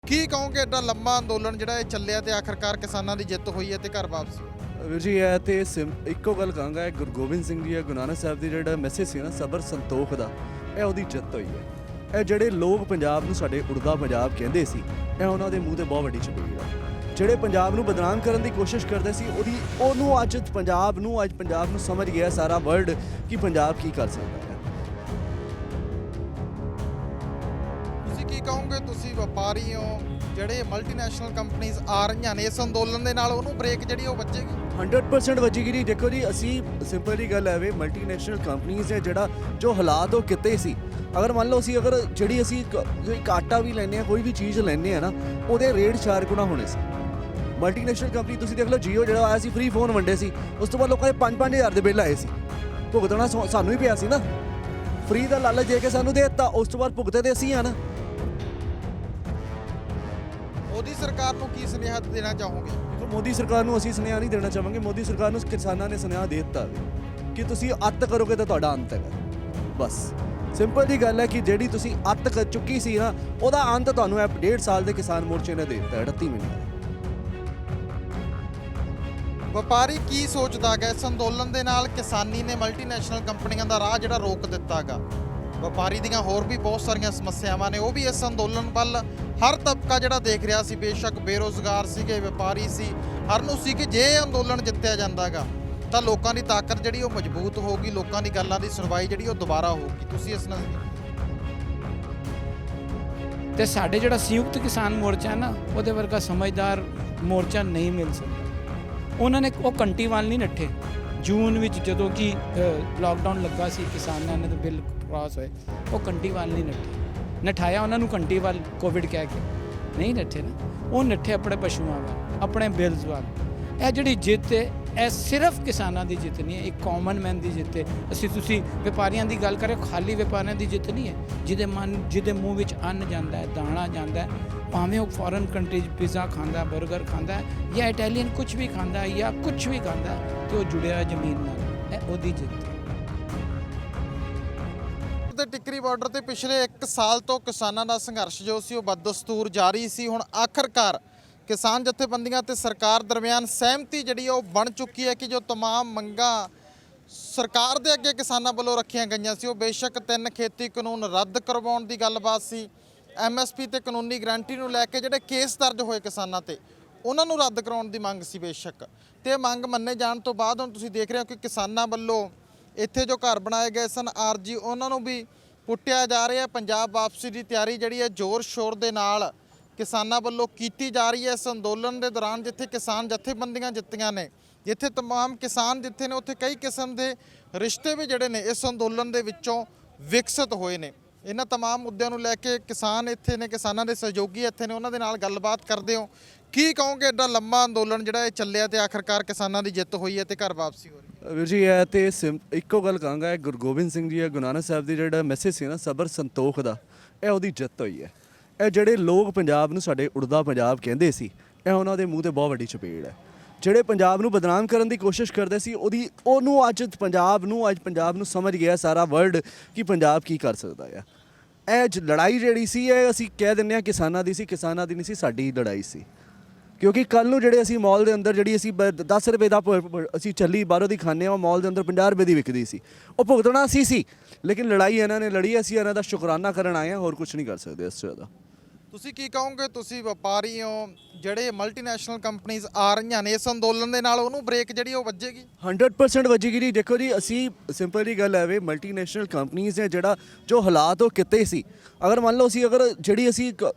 ਕੀ ਕਹੋਗੇ ਐਡਾ ਲੰਮਾ ਅੰਦੋਲਨ ਜਿਹੜਾ ਇਹ ਚੱਲਿਆ ਤੇ ਆਖਰਕਾਰ ਕਿਸਾਨਾਂ ਦੀ ਜਿੱਤ ਹੋਈ ਹੈ ਤੇ ਘਰ ਵਾਪਸੀ? ਵੀਰ ਜੀ ਇਹ ਤੇ ਇੱਕੋ ਗੱਲ ਕਹਾਂਗਾ, ਇਹ ਗੁਰੂ ਗੋਬਿੰਦ ਸਿੰਘ ਜੀ ਗੁਰੂ ਨਾਨਕ ਸਾਹਿਬ ਦੀ ਜਿਹੜਾ ਮੈਸੇਜ ਸੀ ਨਾ ਸਬਰ ਸੰਤੋਖ ਦਾ, ਇਹ ਉਹਦੀ ਜਿੱਤ ਹੋਈ ਹੈ। ਇਹ ਜਿਹੜੇ ਲੋਕ ਪੰਜਾਬ ਨੂੰ ਸਾਡੇ ਉੜਦਾ ਪੰਜਾਬ ਕਹਿੰਦੇ ਸੀ, ਇਹ ਉਹਨਾਂ ਦੇ ਮੂੰਹ ਤੇ ਬਹੁਤ ਵੱਡੀ ਚਪੇੜ ਹੈ। ਜਿਹੜੇ ਪੰਜਾਬ ਨੂੰ ਬਦਨਾਮ ਕਰਨ ਦੀ ਕੋਸ਼ਿਸ਼ ਕਰਦੇ ਸੀ ਉਹਨੂੰ ਅੱਜ ਪੰਜਾਬ ਨੂੰ ਸਮਝ ਗਿਆ ਸਾਰਾ ਵਰਲਡ ਕਿ ਪੰਜਾਬ ਕੀ ਕਰ ਸਕਦਾ ਹੈ। ਤੁਸੀਂ ਕੀ ਕਹੋਗੇ? ਤੁਸੀਂ ਵਪਾਰੀ ਹੋ, ਜਿਹੜੇ ਮਲਟੀਨੈਸ਼ਨਲ ਕੰਪਨੀਆਂ ਆ ਰਹੀਆਂ ਨੇ, ਇਸ ਅੰਦੋਲਨ ਦੇ ਨਾਲ ਉਹਨੂੰ ਬ੍ਰੇਕ ਜਿਹੜੀ ਉਹ ਵੱਜੇਗੀ? 100% ਵੱਜੇਗੀ ਜੀ। ਦੇਖੋ ਜੀ, ਅਸੀਂ ਸਿੰਪਲ ਜੀ ਗੱਲ ਹੈ ਵੇ, ਮਲਟੀਨੈਸ਼ਨਲ ਕੰਪਨੀਆਂ ਹੈ ਜਿਹੜਾ ਜੋ ਹਾਲਾਤ ਉਹ ਕਿਤੇ ਸੀ, ਅਗਰ ਮੰਨ ਲਓ ਅਸੀਂ ਜਿਹੜੀ ਅਸੀਂ ਇੱਕ ਆਟਾ ਵੀ ਲੈਂਦੇ ਹਾਂ, ਕੋਈ ਵੀ ਚੀਜ਼ ਲੈਂਦੇ ਹਾਂ ਨਾ, ਉਹਦੇ ਰੇਟ 4 ਗੁਣਾ ਹੋਣੇ ਸੀ। ਮਲਟੀਨੈਸ਼ਨਲ ਕੰਪਨੀ ਤੁਸੀਂ ਦੇਖ ਲਓ, ਜੀਓ ਜਿਹੜਾ ਆਇਆ ਸੀ ਫ੍ਰੀ ਫੋਨ ਵੰਡੇ ਸੀ, ਉਸ ਤੋਂ ਬਾਅਦ ਲੋਕਾਂ ਦੇ 5-5 ਹਜ਼ਾਰ ਦੇ ਬਿੱਲ ਆਏ ਸੀ। ਭੁਗਤਣਾ ਸਾਨੂੰ ਹੀ ਪਿਆ ਸੀ ਨਾ, ਫ੍ਰੀ ਦਾ ਲਾਲਚ ਦੇ ਕੇ ਸਾਨੂੰ ਦੇ ਦਿੱਤਾ, ਉਸ ਤੋਂ ਬਾਅਦ ਭੁਗਤੇ ਤੇ ਅਸੀਂ ਆ ਨਾ। ਮੋਦੀ ਸਰਕਾਰ ਨੂੰ ਕੀ ਸੁਨੇਹਾ ਦੇਣਾ ਚਾਹੋਗੇ? ਮੋਦੀ ਸਰਕਾਰ ਨੂੰ ਅਸੀਂ ਸੁਨੇਹਾ ਨਹੀਂ ਦੇਣਾ ਚਾਹਾਂਗੇ। ਮੋਦੀ ਸਰਕਾਰ ਨੂੰ ਕਿਸਾਨਾਂ ਨੇ ਸੁਨੇਹਾ ਦੇ ਦਿੱਤਾ ਕਿ ਤੁਸੀਂ ਅੱਤ ਕਰੋਗੇ ਤਾਂ ਤੁਹਾਡਾ ਅੰਤ ਹੈਗਾ। ਬਸ ਸਿੰਪਲ ਜੀ ਗੱਲ ਹੈ ਕਿ ਜਿਹੜੀ ਤੁਸੀਂ ਅੱਤ ਕਰ ਚੁੱਕੀ ਸੀ ਨਾ, ਉਹਦਾ ਅੰਤ ਤੁਹਾਨੂੰ ਇਹ 1.5 ਸਾਲ ਦੇ ਕਿਸਾਨ ਮੋਰਚੇ ਨੇ ਦੇ ਦਿੱਤਾ, 38 ਮਹੀਨੇ। ਵਪਾਰੀ ਕੀ ਸੋਚਦਾ ਹੈ? ਇਸ ਅੰਦੋਲਨ ਦੇ ਨਾਲ ਕਿਸਾਨੀ ਨੇ ਮਲਟੀਨੈਸ਼ਨਲ ਕੰਪਨੀਆਂ ਦਾ ਰਾਹ ਜਿਹੜਾ ਰੋਕ ਦਿੱਤਾਗਾ। ਵਪਾਰੀ ਦੀਆਂ ਹੋਰ ਵੀ ਬਹੁਤ ਸਾਰੀਆਂ ਸਮੱਸਿਆਵਾਂ ਨੇ, ਉਹ ਵੀ ਇਸ ਅੰਦੋਲਨ ਵੱਲ ਹਰ ਤਬਕਾ ਜਿਹੜਾ ਦੇਖ ਰਿਹਾ ਸੀ। ਬੇਸ਼ੱਕ ਬੇਰੁਜ਼ਗਾਰ ਸੀਗੇ, ਵਪਾਰੀ ਸੀ, ਹਰ ਨੂੰ ਸੀ ਕਿ ਜੇ ਇਹ ਅੰਦੋਲਨ ਜਿੱਤਿਆ ਜਾਂਦਾਗਾ ਤਾਂ ਲੋਕਾਂ ਦੀ ਤਾਕਤ ਜਿਹੜੀ ਉਹ ਮਜ਼ਬੂਤ ਹੋਊਗੀ, ਲੋਕਾਂ ਦੀ ਗੱਲਾਂ ਦੀ ਸੁਣਵਾਈ ਜਿਹੜੀ ਉਹ ਦੁਬਾਰਾ ਹੋਊਗੀ। ਤੁਸੀਂ ਇਸ ਨਾਲ ਤੇ ਸਾਡੇ ਜਿਹੜਾ ਸੰਯੁਕਤ ਕਿਸਾਨ ਮੋਰਚਾ ਨਾ, ਉਹਦੇ ਵਰਗਾ ਸਮਝਦਾਰ ਮੋਰਚਾ ਨਹੀਂ ਮਿਲ ਸਕਦਾ। ਉਹਨਾਂ ਨੇ ਉਹ ਘੰਟੀ ਵੱਲ ਨਹੀਂ ਨੱਠੇ। ਜੂਨ ਵਿੱਚ ਜਦੋਂ ਕਿ ਲਾਕਡਾਊਨ ਲੱਗਾ ਸੀ, ਕਿਸਾਨਾਂ ਨੇ ਤਾਂ ਬਿੱਲ ਕ੍ਰਾਸ ਹੋਏ, ਉਹ ਘੰਟੀ ਵੱਲ ਨਹੀਂ ਨੱਠਾਇਆ ਉਹਨਾਂ ਨੂੰ ਘੰਟੀ ਵੱਲ ਕੋਵਿਡ ਕਹਿ ਕੇ ਨਹੀਂ ਨੱਠੇ ਨਾ, ਉਹ ਨੱਠੇ ਆਪਣੇ ਪਸ਼ੂਆਂ ਵੱਲ, ਆਪਣੇ ਬਿੱਲਸ ਵੱਲ। ਇਹ ਜਿਹੜੀ ਜਿੱਤ ਹੈ, ਇਹ ਸਿਰਫ ਕਿਸਾਨਾਂ ਦੀ ਜਿੱਤ ਨਹੀਂ ਹੈ, ਇੱਕ ਕਾਮਨ ਮੈਨ ਦੀ ਜਿੱਤ ਹੈ। ਤੁਸੀਂ ਵਪਾਰੀਆਂ ਦੀ ਗੱਲ ਕਰੇ, ਖਾਲੀ ਵਪਾਰੀਆਂ ਦੀ ਜਿੱਤ ਨਹੀਂ ਹੈ। ਜਿਹਦੇ ਮੂੰਹ ਵਿੱਚ ਅੰਨ ਜਾਂਦਾ ਹੈ, ਦਾਣਾ ਜਾਂਦਾ ਹੈ, ਭਾਵੇਂ ਉਹ ਫੋਰਨ ਕੰਟਰੀ 'ਚ ਪੀਜ਼ਾ ਖਾਂਦਾ, 버ਗਰ ਖਾਂਦਾ ਜਾਂ ਇਟਾਲੀਅਨ ਕੁਝ ਵੀ ਖਾਂਦਾ ਜਾਂ ਕੁਝ ਵੀ ਖਾਂਦਾ, ਤੇ ਉਹ ਜੁੜਿਆ ਜ਼ਮੀਨ ਨਾਲ, ਇਹ ਉਹਦੀ ਜਿੱਤ ਹੈ। ਤੇ ਟਿੱਕਰੀ ਬਾਰਡਰ ਤੇ ਪਿਛਲੇ 1 ਸਾਲ ਤੋਂ ਕਿਸਾਨਾਂ ਦਾ ਸੰਘਰਸ਼ ਜੋ ਸੀ ਉਹ ਬਦਦਸਤੂਰ ਜਾਰੀ ਸੀ। ਹੁਣ ਆਖਰਕਾਰ ਕਿਸਾਨ ਜਥੇਬੰਦੀਆਂ ਤੇ ਸਰਕਾਰ ਦਰਮਿਆਨ ਸਹਿਮਤੀ ਜਿਹੜੀ ਉਹ ਬਣ ਚੁੱਕੀ ਹੈ ਕਿ ਜੋ ਤਮਾਮ ਮੰਗਾਂ ਸਰਕਾਰ ਦੇ ਅੱਗੇ ਕਿਸਾਨਾਂ ਵੱਲੋਂ ਰੱਖੀਆਂ ਗਈਆਂ ਸੀ, ਉਹ ਬੇਸ਼ੱਕ 3 ਖੇਤੀ ਕਾਨੂੰਨ ਰੱਦ ਕਰਵਾਉਣ ਦੀ ਗੱਲਬਾਤ ਸੀ, MSP ਤੇ ਕਾਨੂੰਨੀ ਗਰੰਟੀ ਨੂੰ ਲੈ ਕੇ ਜਿਹੜੇ ਕੇਸ ਦਰਜ ਹੋਏ ਕਿਸਾਨਾਂ ਤੇ, ਉਹਨਾਂ ਨੂੰ ਰੱਦ ਕਰਾਉਣ ਦੀ ਮੰਗ ਸੀ ਬੇਸ਼ੱਕ। ਤੇ ਮੰਗ ਮੰਨੇ ਜਾਣ ਤੋਂ ਬਾਅਦ ਹੁਣ ਤੁਸੀਂ ਦੇਖ ਰਹੇ ਹੋ ਕਿ ਕਿਸਾਨਾਂ ਵੱਲੋਂ ਇੱਥੇ ਜੋ ਘਰ ਬਣਾਏ ਗਏ ਸਨ ਆਰਜੀ, ਉਹਨਾਂ ਨੂੰ ਵੀ ਪੁੱਟਿਆ ਜਾ ਰਿਹਾ। ਪੰਜਾਬ ਵਾਪਸੀ ਦੀ ਤਿਆਰੀ ਜਿਹੜੀ ਹੈ ਜ਼ੋਰ ਸ਼ੋਰ ਦੇ ਨਾਲ ਕਿਸਾਨਾਂ ਵੱਲੋਂ ਕੀਤੀ ਜਾ ਰਹੀ ਹੈ। ਇਸ ਅੰਦੋਲਨ ਦੇ ਦੌਰਾਨ ਜਿੱਥੇ ਕਿਸਾਨ ਜਥੇਬੰਦੀਆਂ ਜਿੱਤੀਆਂ ਨੇ, ਜਿੱਥੇ ਤਮਾਮ ਕਿਸਾਨ ਜਿੱਥੇ ਨੇ, ਉੱਥੇ ਕਈ ਕਿਸਮ ਦੇ ਰਿਸ਼ਤੇ ਵੀ ਜਿਹੜੇ ਨੇ ਇਸ ਅੰਦੋਲਨ ਦੇ ਵਿੱਚੋਂ ਵਿਕਸਿਤ ਹੋਏ ਨੇ। ਇਹਨਾਂ ਤਮਾਮ ਮੁੱਦਿਆਂ ਨੂੰ ਲੈ ਕੇ ਕਿਸਾਨ ਇੱਥੇ ਨੇ, ਕਿਸਾਨਾਂ ਦੇ ਸਹਿਯੋਗੀ ਇੱਥੇ ਨੇ, ਉਹਨਾਂ ਦੇ ਨਾਲ ਗੱਲਬਾਤ ਕਰਦੇ ਹੋ। ਕੀ ਕਹੋਗੇ ਐਡਾ ਲੰਮਾ ਅੰਦੋਲਨ ਜਿਹੜਾ ਇਹ ਚੱਲਿਆ ਤੇ ਆਖਰਕਾਰ ਕਿਸਾਨਾਂ ਦੀ ਜਿੱਤ ਹੋਈ ਹੈ ਤੇ ਘਰ ਵਾਪਸੀ ਹੋ ਰਹੀ ਹੈ? ਵੀਰ ਜੀ ਇਹ ਤੇ ਇੱਕੋ ਗੱਲ ਕਹਾਂਗਾ, ਗੁਰੂ ਗੋਬਿੰਦ ਸਿੰਘ ਜੀ ਗੁਰੂ ਨਾਨਕ ਸਾਹਿਬ ਦੀ ਜਿਹੜਾ ਮੈਸੇਜ ਸੀ ਨਾ ਸਬਰ ਸੰਤੋਖ ਦਾ, ਇਹ ਉਹਦੀ ਜਿੱਤ ਹੋਈ ਹੈ। ਇਹ ਜਿਹੜੇ ਲੋਕ ਪੰਜਾਬ ਨੂੰ ਸਾਡੇ ਉੜਦਾ ਪੰਜਾਬ ਕਹਿੰਦੇ ਸੀ, ਇਹ ਉਹਨਾਂ ਦੇ ਮੂੰਹ ਤੇ ਬਹੁਤ ਵੱਡੀ ਚਪੇੜ ਹੈ। ਜਿਹੜੇ ਪੰਜਾਬ ਨੂੰ ਬਦਨਾਮ ਕਰਨ ਦੀ ਕੋਸ਼ਿਸ਼ ਕਰਦੇ ਸੀ, ਉਹਨੂੰ ਅੱਜ ਪੰਜਾਬ ਨੂੰ ਸਮਝ ਗਿਆ ਸਾਰਾ ਵਰਲਡ ਕਿ ਪੰਜਾਬ ਕੀ ਕਰ ਸਕਦਾ ਹੈ। ਇਹ ਲੜਾਈ ਜਿਹੜੀ ਸੀ, ਇਹ ਅਸੀਂ ਕਹਿ ਦਿੰਦੇ ਹਾਂ ਕਿਸਾਨਾਂ ਦੀ ਸੀ, ਕਿਸਾਨਾਂ ਦੀ ਨਹੀਂ ਸੀ, ਸਾਡੀ ਲੜਾਈ ਸੀ। ਕਿਉਂਕਿ ਕੱਲ੍ਹ ਨੂੰ ਜਿਹੜੇ ਅਸੀਂ ਮਾਲ ਦੇ ਅੰਦਰ ਜਿਹੜੀ ਅਸੀਂ 10 ਰੁਪਏ ਦਾ ਅਸੀਂ ਚੱਲੀ ਬਾਹਰੋਂ ਦੀ ਖਾਂਦੇ ਹਾਂ, ਮਾਲ ਦੇ ਅੰਦਰ 50 ਰੁਪਏ ਦੀ ਵਿਕਦੀ ਸੀ, ਉਹ ਭੁਗਤਣਾ ਸੀ। ਲੇਕਿਨ ਲੜਾਈ ਇਹਨਾਂ ਨੇ ਲੜੀ, ਅਸੀਂ ਇਹਨਾਂ ਦਾ ਸ਼ੁਕਰਾਨਾ ਕਰਨ ਆਏ ਹਾਂ, ਹੋਰ ਕੁਝ ਨਹੀਂ ਕਰ ਸਕਦੇ ਇਸ ਤੋਂ ਜ਼ਿਆਦਾ। ਤੁਸੀਂ ਕੀ ਕਹੋਗੇ? ਤੁਸੀਂ ਵਪਾਰੀ ਹੋ, ਜਿਹੜੇ ਮਲਟੀਨੈਸ਼ਨਲ ਕੰਪਨੀਆਂ ਆ ਰਹੀਆਂ ਨੇ, ਇਸ ਅੰਦੋਲਨ ਦੇ ਨਾਲ ਉਹਨੂੰ ਬ੍ਰੇਕ ਜਿਹੜੀ ਉਹ ਵੱਜੇਗੀ? 100% ਵੱਜੇਗੀ ਜੀ। ਦੇਖੋ ਜੀ, ਅਸੀਂ ਸਿੰਪਲ ਜੀ ਗੱਲ ਹੈ ਵੇ, ਮਲਟੀਨੈਸ਼ਨਲ ਕੰਪਨੀਆਂ ਹੈ ਜਿਹੜਾ ਜੋ ਹਾਲਾਤ ਉਹ ਕਿਤੇ ਸੀ, ਅਗਰ ਮੰਨ ਲਓ ਅਸੀਂ ਜਿਹੜੀ ਅਸੀਂ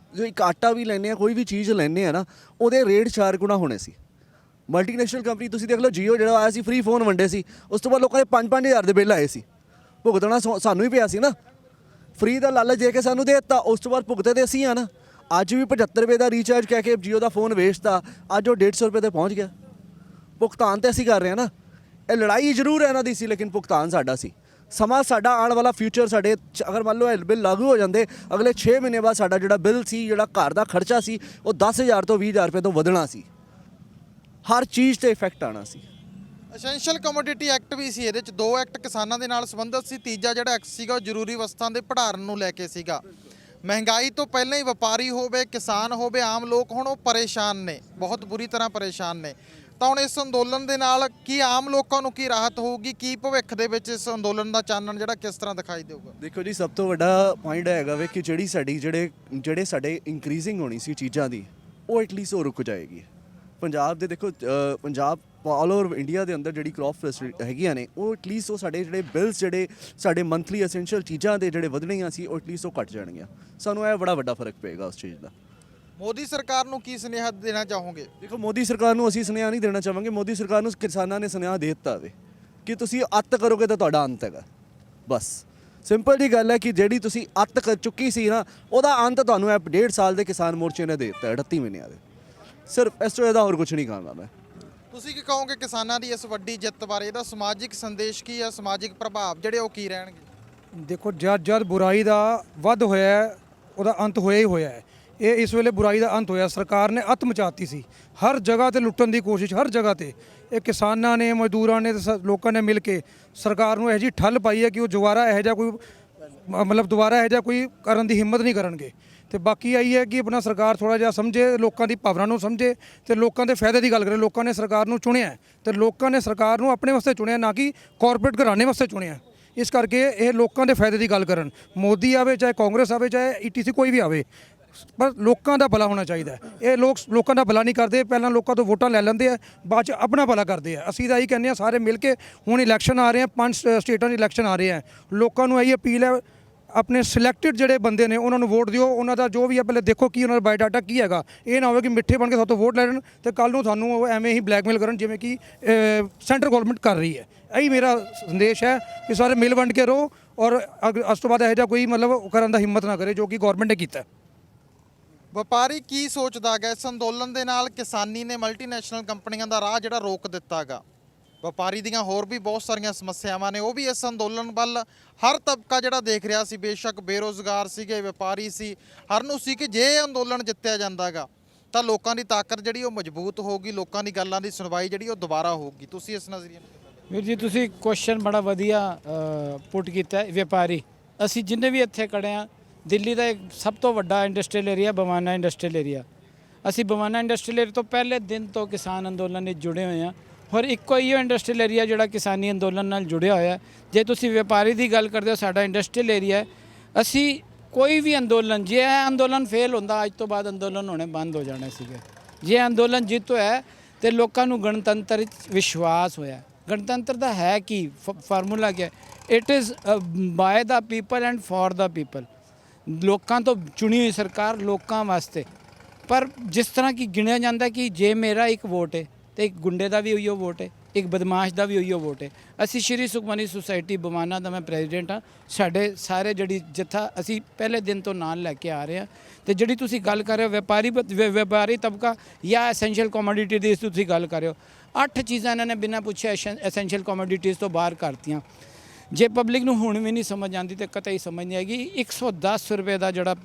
ਇੱਕ ਆਟਾ ਵੀ ਲੈਂਦੇ ਹਾਂ, ਕੋਈ ਵੀ ਚੀਜ਼ ਲੈਂਦੇ ਹਾਂ ਨਾ, ਉਹਦੇ ਰੇਟ 4 ਗੁਣਾ ਹੋਣੇ ਸੀ। ਮਲਟੀਨੈਸ਼ਨਲ ਕੰਪਨੀ ਤੁਸੀਂ ਦੇਖ ਲਓ, ਜੀਓ ਜਿਹੜਾ ਆਇਆ ਸੀ ਫ੍ਰੀ ਫੋਨ ਵੰਡੇ ਸੀ, ਉਸ ਤੋਂ ਬਾਅਦ ਲੋਕਾਂ ਦੇ 5-5 ਹਜ਼ਾਰ ਦੇ ਬਿੱਲ ਆਏ ਸੀ। ਭੁਗਤਣਾ ਸਾਨੂੰ ਹੀ ਪਿਆ ਸੀ ਨਾ, ਫ੍ਰੀ ਦਾ ਲਾਲਚ ਦੇ ਕੇ ਸਾਨੂੰ ਦੇ ਦਿੱਤਾ, ਉਸ ਤੋਂ ਬਾਅਦ ਭੁਗਤੇ ਤੇ ਅਸੀਂ ਆ ਨਾ। ਅੱਜ ਵੀ 75 ਰੁਪਏ ਦਾ ਰੀਚਾਰਜ ਕਹਿ ਕੇ ਜੀਓ ਦਾ ਫੋਨ ਵੇਚਦਾ, ਅੱਜ ਉਹ 150 ਰੁਪਏ ਤੇ ਪਹੁੰਚ ਗਿਆ। ਭੁਗਤਾਨ ਤੇ ਅਸੀਂ ਕਰ ਰਹੇ ਹਾਂ ਨਾ। ਇਹ ਲੜਾਈ ਜ਼ਰੂਰ ਇਹਨਾਂ ਦੀ ਸੀ, ਲੇਕਿਨ ਭੁਗਤਾਨ ਸਾਡਾ ਸੀ। ਸਮਾਂ ਸਾਡਾ ਆਉਣ ਵਾਲਾ ਫਿਊਚਰ ਸਾਡੇ, ਅਗਰ ਮੰਨ ਲਓ ਇਹ ਬਿੱਲ ਲਾਗੂ ਹੋ ਜਾਂਦੇ, ਅਗਲੇ 6 ਮਹੀਨੇ ਬਾਅਦ ਸਾਡਾ ਜਿਹੜਾ ਬਿੱਲ ਸੀ, ਜਿਹੜਾ ਘਰ ਦਾ ਖਰਚਾ ਸੀ, ਉਹ 10,000 ਤੋਂ 20,000 ਰੁਪਏ ਤੋਂ ਵਧਣਾ ਸੀ। ਹਰ ਚੀਜ਼ ਤੇ ਇਫੈਕਟ ਆਉਣਾ ਸੀ। ਐਸੈਂਸ਼ੀਅਲ ਕਮੋਡਿਟੀ ਐਕਟ ਵੀ ਸੀ, ਇਹਦੇ 'ਚ 2 ਐਕਟ ਕਿਸਾਨਾਂ ਦੇ ਨਾਲ ਸੰਬੰਧਿਤ ਸੀ, ਤੀਜਾ ਜਿਹੜਾ ਐਕਟ ਸੀਗਾ ਉਹ ਜ਼ਰੂਰੀ ਵਸਤਾਂ ਦੇ ਭੰਡਾਰਨ ਨੂੰ ਲੈ ਕੇ ਸੀਗਾ। ਮਹਿੰਗਾਈ ਤੋਂ ਪਹਿਲਾਂ ਹੀ ਵਪਾਰੀ ਹੋਵੇ, ਕਿਸਾਨ ਹੋਵੇ, ਆਮ ਲੋਕ ਹੁਣ ਉਹ ਪਰੇਸ਼ਾਨ ਨੇ, ਬਹੁਤ ਬੁਰੀ ਤਰ੍ਹਾਂ ਪਰੇਸ਼ਾਨ ਨੇ। ਤਾਂ ਹੁਣ ਇਸ ਅੰਦੋਲਨ ਦੇ ਨਾਲ ਕੀ ਆਮ ਲੋਕਾਂ ਨੂੰ ਕੀ ਰਾਹਤ ਹੋਊਗੀ, ਕੀ ਭਵਿੱਖ ਦੇ ਵਿੱਚ ਇਸ ਅੰਦੋਲਨ ਦਾ ਚਾਨਣ ਜਿਹੜਾ ਕਿਸ ਤਰ੍ਹਾਂ ਦਿਖਾਈ ਦੇਊਗਾ? ਦੇਖੋ ਜੀ, ਸਭ ਤੋਂ ਵੱਡਾ ਪੁਆਇੰਟ ਹੈਗਾ ਵੇ ਕਿ ਜਿਹੜੇ ਸਾਡੇ ਇੰਕਰੀਜ਼ਿੰਗ ਹੋਣੀ ਸੀ ਚੀਜ਼ਾਂ ਦੀ, ਉਹ ਐਟਲੀਸਟ ਉਹ ਰੁਕ ਜਾਏਗੀ। ਪੰਜਾਬ ਦੇ ਦੇਖੋ, ਪੰਜਾਬ ਆਲ ਓਵਰ ਇੰਡੀਆ ਦੇ ਅੰਦਰ ਜਿਹੜੀ ਕ੍ਰੌਪ ਹੈਗੀਆਂ ਨੇ, ਉਹ ਐਟਲੀਸਟ ਉਹ ਸਾਡੇ ਜਿਹੜੇ ਬਿਲਸ, ਜਿਹੜੇ ਸਾਡੇ ਮੰਥਲੀ ਐਸੈਂਸ਼ੀਅਲ ਚੀਜ਼ਾਂ ਦੇ ਜਿਹੜੇ ਵਧਣੀਆਂ ਸੀ, ਉਹ ਐਟਲੀਸਟ ਉਹ ਘਟ ਜਾਣਗੀਆਂ। ਸਾਨੂੰ ਇਹ ਬੜਾ ਵੱਡਾ ਫਰਕ ਪਏਗਾ ਉਸ ਚੀਜ਼ ਦਾ। ਮੋਦੀ ਸਰਕਾਰ ਨੂੰ ਕੀ ਸੁਨੇਹਾ ਦੇਣਾ ਚਾਹੋਗੇ? ਦੇਖੋ, ਮੋਦੀ ਸਰਕਾਰ ਨੂੰ ਅਸੀਂ ਸੁਨੇਹਾ ਨਹੀਂ ਦੇਣਾ ਚਾਹਾਂਗੇ। ਮੋਦੀ ਸਰਕਾਰ ਨੂੰ ਕਿਸਾਨਾਂ ਨੇ ਸੁਨੇਹਾ ਦੇ ਦਿੱਤਾ ਵੇ ਕਿ ਤੁਸੀਂ ਅੱਤ ਕਰੋਗੇ ਤਾਂ ਤੁਹਾਡਾ ਅੰਤ ਹੈਗਾ। ਬਸ ਸਿੰਪਲ ਜੀ ਗੱਲ ਹੈ ਕਿ ਜਿਹੜੀ ਤੁਸੀਂ ਅੱਤ ਕਰ ਚੁੱਕੀ ਸੀ ਨਾ, ਉਹਦਾ ਅੰਤ ਤੁਹਾਨੂੰ ਇਹ 1.5 ਸਾਲ ਦੇ ਕਿਸਾਨ ਮੋਰਚੇ ਨੇ ਦੇ ਦਿੱਤਾ, 38 ਮਹੀਨਿਆਂ ਦੇ। ਸਿਰਫ ਇਸ ਤੋਂ ਇਹਦਾ ਹੋਰ ਕੁਝ ਨਹੀਂ ਕਹਾਂਗਾ ਮੈਂ। ਤੁਸੀਂ ਕੀ ਕਹੋਗੇ ਕਿਸਾਨਾਂ ਦੀ ਇਸ ਵੱਡੀ ਜਿੱਤ ਬਾਰੇ? ਇਹਦਾ ਸਮਾਜਿਕ ਸੰਦੇਸ਼ ਕੀ ਹੈ, ਸਮਾਜਿਕ ਪ੍ਰਭਾਵ ਜਿਹੜੇ ਉਹ ਕੀ ਰਹਿਣਗੇ? ਦੇਖੋ, ਜਦ ਬੁਰਾਈ ਦਾ ਵੱਧ ਹੋਇਆ ਹੈ, ਉਹਦਾ ਅੰਤ ਹੋਇਆ ਹੀ ਹੋਇਆ ਹੈ। ਇਹ ਇਸ ਵੇਲੇ ਬੁਰਾਈ ਦਾ ਅੰਤ ਹੋਇਆ। ਸਰਕਾਰ ਨੇ ਅੱਤ ਮਚਾਤੀ ਸੀ, ਹਰ ਜਗ੍ਹਾ ਤੇ ਲੁੱਟਣ ਦੀ ਕੋਸ਼ਿਸ਼, ਹਰ ਜਗ੍ਹਾ ਤੇ। ਇਹ ਕਿਸਾਨਾਂ ਨੇ, ਮਜ਼ਦੂਰਾਂ ਨੇ ਤੇ ਲੋਕਾਂ ਨੇ ਮਿਲ ਕੇ ਸਰਕਾਰ ਨੂੰ ਇਹੋ ਜਿਹੀ ਠੱਲ ਪਾਈ ਹੈ ਕਿ ਉਹ ਦੁਬਾਰਾ ਇਹੋ ਜਿਹਾ ਕੋਈ ਕਰਨ ਦੀ ਹਿੰਮਤ ਨਹੀਂ ਕਰਨਗੇ। ਤੇ ਬਾਕੀ ਆਈ ਹੈ ਕਿ ਆਪਣਾ ਸਰਕਾਰ ਥੋੜਾ ਜਿਹਾ ਸਮਝੇ, ਲੋਕਾਂ ਦੀ ਭਾਵਨਾ ਨੂੰ ਸਮਝੇ ਤੇ ਲੋਕਾਂ ਦੇ ਫਾਇਦੇ ਦੀ ਗੱਲ ਕਰੇ। ਲੋਕਾਂ ਨੇ ਸਰਕਾਰ ਨੂੰ ਚੁਣਿਆ ਤੇ ਲੋਕਾਂ ਨੇ ਸਰਕਾਰ ਨੂੰ ਆਪਣੇ ਵਾਸਤੇ ਚੁਣਿਆ, ਨਾ ਕਿ ਕਾਰਪੋਰੇਟ ਘਰਾਣੇ ਵਾਸਤੇ ਚੁਣਿਆ। ਇਸ ਕਰਕੇ ਇਹ ਲੋਕਾਂ ਦੇ ਫਾਇਦੇ ਦੀ ਗੱਲ ਕਰਨ। ਮੋਦੀ ਆਵੇ, ਚਾਹੇ ਕਾਂਗਰਸ ਆਵੇ, ਚਾਹੇ ਈਟੀਸੀ ਕੋਈ ਵੀ ਆਵੇ, ਪਰ ਲੋਕਾਂ ਦਾ ਭਲਾ ਹੋਣਾ ਚਾਹੀਦਾ ਹੈ। ਇਹ ਲੋਕਾਂ ਦਾ ਭਲਾ ਨਹੀਂ ਕਰਦੇ, ਪਹਿਲਾਂ ਲੋਕਾਂ ਤੋਂ ਵੋਟਾਂ ਲੈ ਲੈਂਦੇ ਆ, ਬਾਅਦ 'ਚ ਆਪਣਾ ਭਲਾ ਕਰਦੇ ਆ। ਅਸੀਂ ਤਾਂ ਇਹੀ ਕਹਿੰਦੇ ਆ, ਸਾਰੇ ਮਿਲ ਕੇ, ਹੁਣ ਇਲੈਕਸ਼ਨ ਆ ਰਹੇ ਆ, 5 ਸਟੇਟਾਂ 'ਚ ਇਲੈਕਸ਼ਨ ਆ ਰਹੇ ਆ, ਲੋਕਾਂ ਨੂੰ ਇਹੀ ਅਪੀਲ ਹੈ, ਆਪਣੇ ਸਿਲੈਕਟਡ ਜਿਹੜੇ ਬੰਦੇ ਨੇ ਉਹਨਾਂ ਨੂੰ ਵੋਟ ਦਿਓ। ਉਹਨਾਂ ਦਾ ਜੋ ਵੀ ਹੈ ਪਹਿਲੇ ਦੇਖੋ ਕਿ ਉਹਨਾਂ ਦਾ ਬਾਇਓਡਾਟਾ ਕੀ ਹੈਗਾ। ਇਹ ਨਾ ਹੋਵੇ ਕਿ ਮਿੱਠੇ ਬਣ ਕੇ ਸਾਡੇ ਤੋਂ ਵੋਟ ਲੈ ਲੈਣ ਤੇ ਕੱਲ ਨੂੰ ਤੁਹਾਨੂੰ ਉਹ ਐਵੇਂ ਹੀ ਬਲੈਕਮੇਲ ਕਰਨ, ਜਿਵੇਂ ਕਿ ਸੈਂਟਰ ਗਵਰਨਮੈਂਟ ਕਰ ਰਹੀ ਹੈ। ਇਹੀ ਮੇਰਾ ਸੰਦੇਸ਼ ਹੈ ਕਿ ਸਾਰੇ ਮਿਲ ਵੰਡ ਕੇ ਰਹੋ ਔਰ ਉਸ ਤੋਂ ਬਾਅਦ ਇਹੋ ਜਿਹਾ ਕੋਈ ਕਰਨ ਦਾ ਹਿੰਮਤ ਨਾ ਕਰੇ ਜੋ ਕਿ ਗਵਰਨਮੈਂਟ ਨੇ ਕੀਤਾ। ਵਪਾਰੀ ਕੀ ਸੋਚਦਾ ਗਾ ਇਸ ਅੰਦੋਲਨ ਦੇ ਨਾਲ? ਕਿਸਾਨੀ ਨੇ ਮਲਟੀਨੈਸ਼ਨਲ ਕੰਪਨੀਆਂ ਦਾ ਰਾਹ ਜਿਹੜਾ ਰੋਕ ਦਿੱਤਾ ਗਾ। ਵਪਾਰੀ ਦੀਆਂ ਹੋਰ ਵੀ ਬਹੁਤ ਸਾਰੀਆਂ ਸਮੱਸਿਆਵਾਂ ਨੇ, ਉਹ ਵੀ ਇਸ ਅੰਦੋਲਨ ਵੱਲ ਹਰ ਤਬਕਾ ਜਿਹੜਾ ਦੇਖ ਰਿਹਾ ਸੀ। ਬੇਸ਼ੱਕ ਬੇਰੋਜ਼ਗਾਰ ਸੀਗੇ, ਵਪਾਰੀ ਸੀ, ਹਰ ਨੂੰ ਸੀ ਕਿ ਜੇ ਇਹ ਅੰਦੋਲਨ ਜਿੱਤਿਆ ਜਾਂਦਾ ਗਾ ਤਾਂ ਲੋਕਾਂ ਦੀ ਤਾਕਤ ਜਿਹੜੀ ਉਹ ਮਜ਼ਬੂਤ ਹੋਊਗੀ, ਲੋਕਾਂ ਦੀ ਗੱਲਾਂ ਦੀ ਸੁਣਵਾਈ ਜਿਹੜੀ ਉਹ ਦੁਬਾਰਾ ਹੋਊਗੀ। ਤੁਸੀਂ ਇਸ ਨਜ਼ਰੀਏ ਨਾਲ? ਵੀਰ ਜੀ, ਤੁਸੀਂ ਕੁਐਸਚਨ ਬੜਾ ਵਧੀਆ ਪੁੱਟ ਕੀਤਾ ਹੈ। ਵਪਾਰੀ, ਅਸੀਂ ਜਿੰਨੇ ਵੀ ਇੱਥੇ ਖੜੇ ਆ, ਦਿੱਲੀ ਦਾ ਇੱਕ ਸਭ ਤੋਂ ਵੱਡਾ ਇੰਡਸਟਰੀਅਲ ਏਰੀਆ ਬਵਾਨਾ ਇੰਡਸਟਰੀਅਲ ਏਰੀਆ। ਅਸੀਂ ਬਵਾਨਾ ਇੰਡਸਟਰੀਅਲ ਏਰੀਆ ਤੋਂ ਪਹਿਲੇ ਦਿਨ ਤੋਂ ਕਿਸਾਨ ਅੰਦੋਲਨ ਨਾਲ ਜੁੜੇ ਹੋਏ ਹਾਂ ਔਰ ਇੱਕੋ ਹੀ ਇੰਡਸਟਰੀਅਲ ਏਰੀਆ ਜਿਹੜਾ ਕਿਸਾਨੀ ਅੰਦੋਲਨ ਨਾਲ ਜੁੜਿਆ ਹੋਇਆ। ਜੇ ਤੁਸੀਂ ਵਪਾਰੀ ਦੀ ਗੱਲ ਕਰਦੇ ਹੋ, ਸਾਡਾ ਇੰਡਸਟਰੀਅਲ ਏਰੀਆ ਹੈ। ਅਸੀਂ ਕੋਈ ਵੀ ਅੰਦੋਲਨ, ਜੇ ਇਹ ਅੰਦੋਲਨ ਫੇਲ ਹੁੰਦਾ, ਅੱਜ ਤੋਂ ਬਾਅਦ ਅੰਦੋਲਨ ਹੋਣੇ ਬੰਦ ਹੋ ਜਾਣੇ ਸੀਗੇ। ਜੇ ਅੰਦੋਲਨ ਜਿੱਤ ਹੋਇਆ ਤੇ ਲੋਕਾਂ ਨੂੰ ਗਣਤੰਤਰ ਵਿੱਚ ਵਿਸ਼ਵਾਸ ਹੋਇਆ। ਗਣਤੰਤਰ ਦਾ ਹੈ ਕੀ ਫਾਰਮੂਲਾ ਕੀ ਹੈ? It is by the people and for the people. ਲੋਕਾਂ ਤੋਂ ਚੁਣੀ ਹੋਈ ਸਰਕਾਰ ਲੋਕਾਂ ਵਾਸਤੇ। ਪਰ ਜਿਸ ਤਰ੍ਹਾਂ ਕਿ ਗਿਣਿਆ ਜਾਂਦਾ ਕਿ ਜੇ ਮੇਰਾ ਇੱਕ ਵੋਟ ਹੈ ਤੇ ਇੱਕ ਗੁੰਡੇ ਦਾ ਵੀ ਉਹੀਓ ਵੋਟ ਹੈ, ਇੱਕ ਬਦਮਾਸ਼ ਦਾ ਵੀ ਉਹੀਓ ਵੋਟ ਹੈ। ਅਸੀਂ ਸ਼੍ਰੀ ਸੁਖਮਨੀ ਸੁਸਾਇਟੀ ਬਵਾਨਾ ਦਾ ਮੈਂ ਪ੍ਰੈਜ਼ੀਡੈਂਟ ਹਾਂ। ਸਾਡੇ ਸਾਰੇ ਜਿਹੜੀ ਜੱਥਾ ਅਸੀਂ ਪਹਿਲੇ ਦਿਨ ਤੋਂ ਨਾਲ ਲੈ ਕੇ ਆ ਰਹੇ ਹਾਂ। ਤੇ ਜਿਹੜੀ ਤੁਸੀਂ ਗੱਲ ਕਰ ਰਹੇ ਹੋ ਵਪਾਰੀ ਤਬਕਾ ਜਾਂ ਐਸੈਂਸ਼ੀਅਲ ਕਮੋਡਿਟੀ ਦੀ ਤੁਸੀਂ ਗੱਲ ਕਰ ਰਹੇ ਹੋ, 8 ਚੀਜ਼ਾਂ ਇਹਨਾਂ ਨੇ ਬਿਨਾਂ ਪੁੱਛੇ ਐਸੈਂਸ਼ੀਅਲ ਕਮੋਡਿਟੀਜ਼ ਤੋਂ ਬਾਹਰ ਕਰਤੀਆਂ। ਜੇ ਪਬਲਿਕ ਨੂੰ ਹੁਣ ਵੀ ਨਹੀਂ ਸਮਝ ਆਉਂਦੀ ਤੇ ਕਤਈ ਸਮਝ ਨਹੀਂ ਆਏਗੀ। 110 ਰੁਪਏ ਦਾ ਜਿਹੜਾ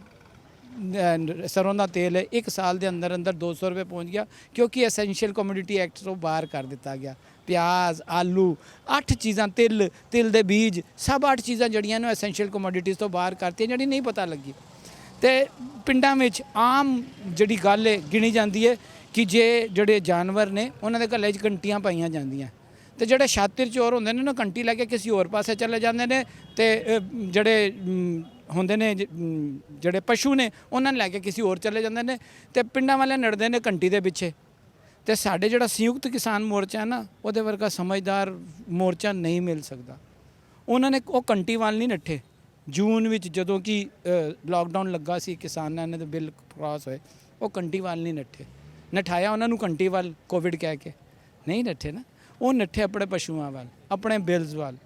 ਸਰੋਂ ਦਾ ਤੇਲ ਹੈ, 1 ਸਾਲ ਦੇ ਅੰਦਰ 200 ਰੁਪਏ ਪਹੁੰਚ ਗਿਆ, ਕਿਉਂਕਿ ਐਸੈਂਸ਼ੀਅਲ ਕਮੋਡਿਟੀ ਐਕਟ ਤੋਂ ਬਾਹਰ ਕਰ ਦਿੱਤਾ ਗਿਆ। ਪਿਆਜ਼, ਆਲੂ, 8 ਚੀਜ਼ਾਂ, ਤਿਲ ਦੇ ਬੀਜ, ਸਭ 8 ਚੀਜ਼ਾਂ ਜਿਹੜੀਆਂ ਨੇ ਐਸੈਂਸ਼ੀਅਲ ਕਮੋਡਿਟੀਜ਼ ਤੋਂ ਬਾਹਰ ਕਰਤੀਆਂ, ਜਿਹੜੀ ਨਹੀਂ ਪਤਾ ਲੱਗੀ। ਤੇ ਪਿੰਡਾਂ ਵਿੱਚ ਆਮ ਜਿਹੜੀ ਗੱਲ ਹੈ ਗਿਣੀ ਜਾਂਦੀ ਹੈ ਕਿ ਜਿਹੜੇ ਜਾਨਵਰ ਨੇ ਉਹਨਾਂ ਦੇ ਗਲੇ 'ਚ ਘੰਟੀਆਂ ਪਾਈਆਂ ਜਾਂਦੀਆਂ ਤੇ ਜਿਹੜੇ ਸ਼ਾਤਿਰ ਚੋਰ ਹੁੰਦੇ ਨੇ ਨਾ, ਘੰਟੀ ਲੈ ਕੇ ਕਿਸੇ ਹੋਰ ਪਾਸੇ ਚਲੇ ਜਾਂਦੇ ਨੇ ਤੇ ਜਿਹੜੇ ਹੁੰਦੇ ਨੇ ਜਿਹੜੇ ਪਸ਼ੂ ਨੇ ਉਹਨਾਂ ਨੂੰ ਲੈ ਕੇ ਕਿਸੇ ਹੋਰ ਚਲੇ ਜਾਂਦੇ ਨੇ ਤੇ ਪਿੰਡਾਂ ਵਾਲੇ ਨੜਦੇ ਨੇ ਘੰਟੀ ਦੇ ਪਿੱਛੇ। ਤੇ ਸਾਡੇ ਜਿਹੜਾ ਸੰਯੁਕਤ ਕਿਸਾਨ ਮੋਰਚਾ ਨਾ, ਉਹਦੇ ਵਰਗਾ ਸਮਝਦਾਰ ਮੋਰਚਾ ਨਹੀਂ ਮਿਲ ਸਕਦਾ। ਉਹਨਾਂ ਨੇ ਉਹ ਘੰਟੀ ਵੱਲ ਨਹੀਂ ਨੱਠੇ। ਜੂਨ ਵਿੱਚ ਜਦੋਂ ਕਿ ਲਾਕਡਾਊਨ ਲੱਗਾ ਸੀ, ਕਿਸਾਨਾਂ ਨੇ ਤਾਂ ਬਿੱਲ ਕ੍ਰਾਸ ਹੋਏ, ਉਹ ਘੰਟੀ ਵੱਲ ਨਹੀਂ ਨੱਠਾਇਆ ਉਹਨਾਂ ਨੂੰ ਘੰਟੀ ਵੱਲ ਕੋਵਿਡ ਕਹਿ ਕੇ ਨਹੀਂ ਨੱਠੇ ਨਾ। ਉਹ ਨੱਠੇ ਆਪਣੇ ਪਸ਼ੂਆਂ ਵੱਲ, ਆਪਣੇ ਬਿਲਸ ਵੱਲ।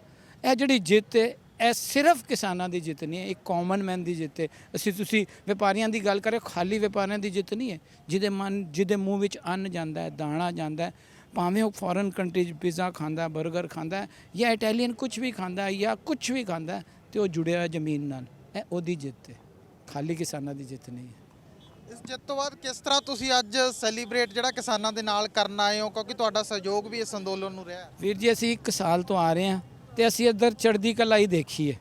ਇਹ ਜਿਹੜੀ ਜਿੱਤ ਹੈ, ਇਹ ਸਿਰਫ ਕਿਸਾਨਾਂ ਦੀ ਜਿੱਤ ਨਹੀਂ ਹੈ, ਇੱਕ ਕਾਮਨ ਮੈਨ ਦੀ ਜਿੱਤ ਹੈ। ਤੁਸੀਂ ਵਪਾਰੀਆਂ ਦੀ ਗੱਲ ਕਰੇ, ਖਾਲੀ ਵਪਾਰੀਆਂ ਦੀ ਜਿੱਤ ਨਹੀਂ ਹੈ। ਜਿਹਦੇ ਮੂੰਹ ਵਿੱਚ ਅੰਨ ਜਾਂਦਾ ਹੈ, ਦਾਣਾ ਜਾਂਦਾ ਹੈ, ਭਾਵੇਂ ਉਹ ਫੋਰਨ ਕੰਟਰੀ 'ਚ ਪੀਜ਼ਾ ਖਾਂਦਾ, 버ਗਰ ਖਾਂਦਾ ਜਾਂ ਇਟਾਲੀਅਨ ਕੁਝ ਵੀ ਖਾਂਦਾ ਜਾਂ ਕੁਝ ਵੀ ਖਾਂਦਾ, ਤੇ ਉਹ ਜੁੜਿਆ ਜ਼ਮੀਨ ਨਾਲ, ਇਹ ਉਹਦੀ ਜਿੱਤ ਹੈ, ਖਾਲੀ ਕਿਸਾਨਾਂ ਦੀ ਜਿੱਤ ਨਹੀਂ ਹੈ। ਇਸ ਜਿੱਤ ਤੋਂ ਬਾਅਦ ਕਿਸ ਤਰ੍ਹਾਂ ਤੁਸੀਂ ਅੱਜ ਸੈਲੀਬ੍ਰੇਟ ਜਿਹੜਾ ਕਿਸਾਨਾਂ ਦੇ ਨਾਲ ਕਰਨ ਆਏ ਹੋ, ਕਿਉਂਕਿ ਤੁਹਾਡਾ ਸਹਿਯੋਗ ਵੀ ਇਸ ਅੰਦੋਲਨ ਨੂੰ ਰਿਹਾ? ਵੀਰ ਜੀ, ਅਸੀਂ 1 ਸਾਲ ਤੋਂ ਆ ਰਹੇ ਹਾਂ ਤੇ ਅਸੀਂ ਇੱਧਰ ਚੜ੍ਹਦੀ ਕਲਾ ਹੀ ਦੇਖੀ ਹੈ।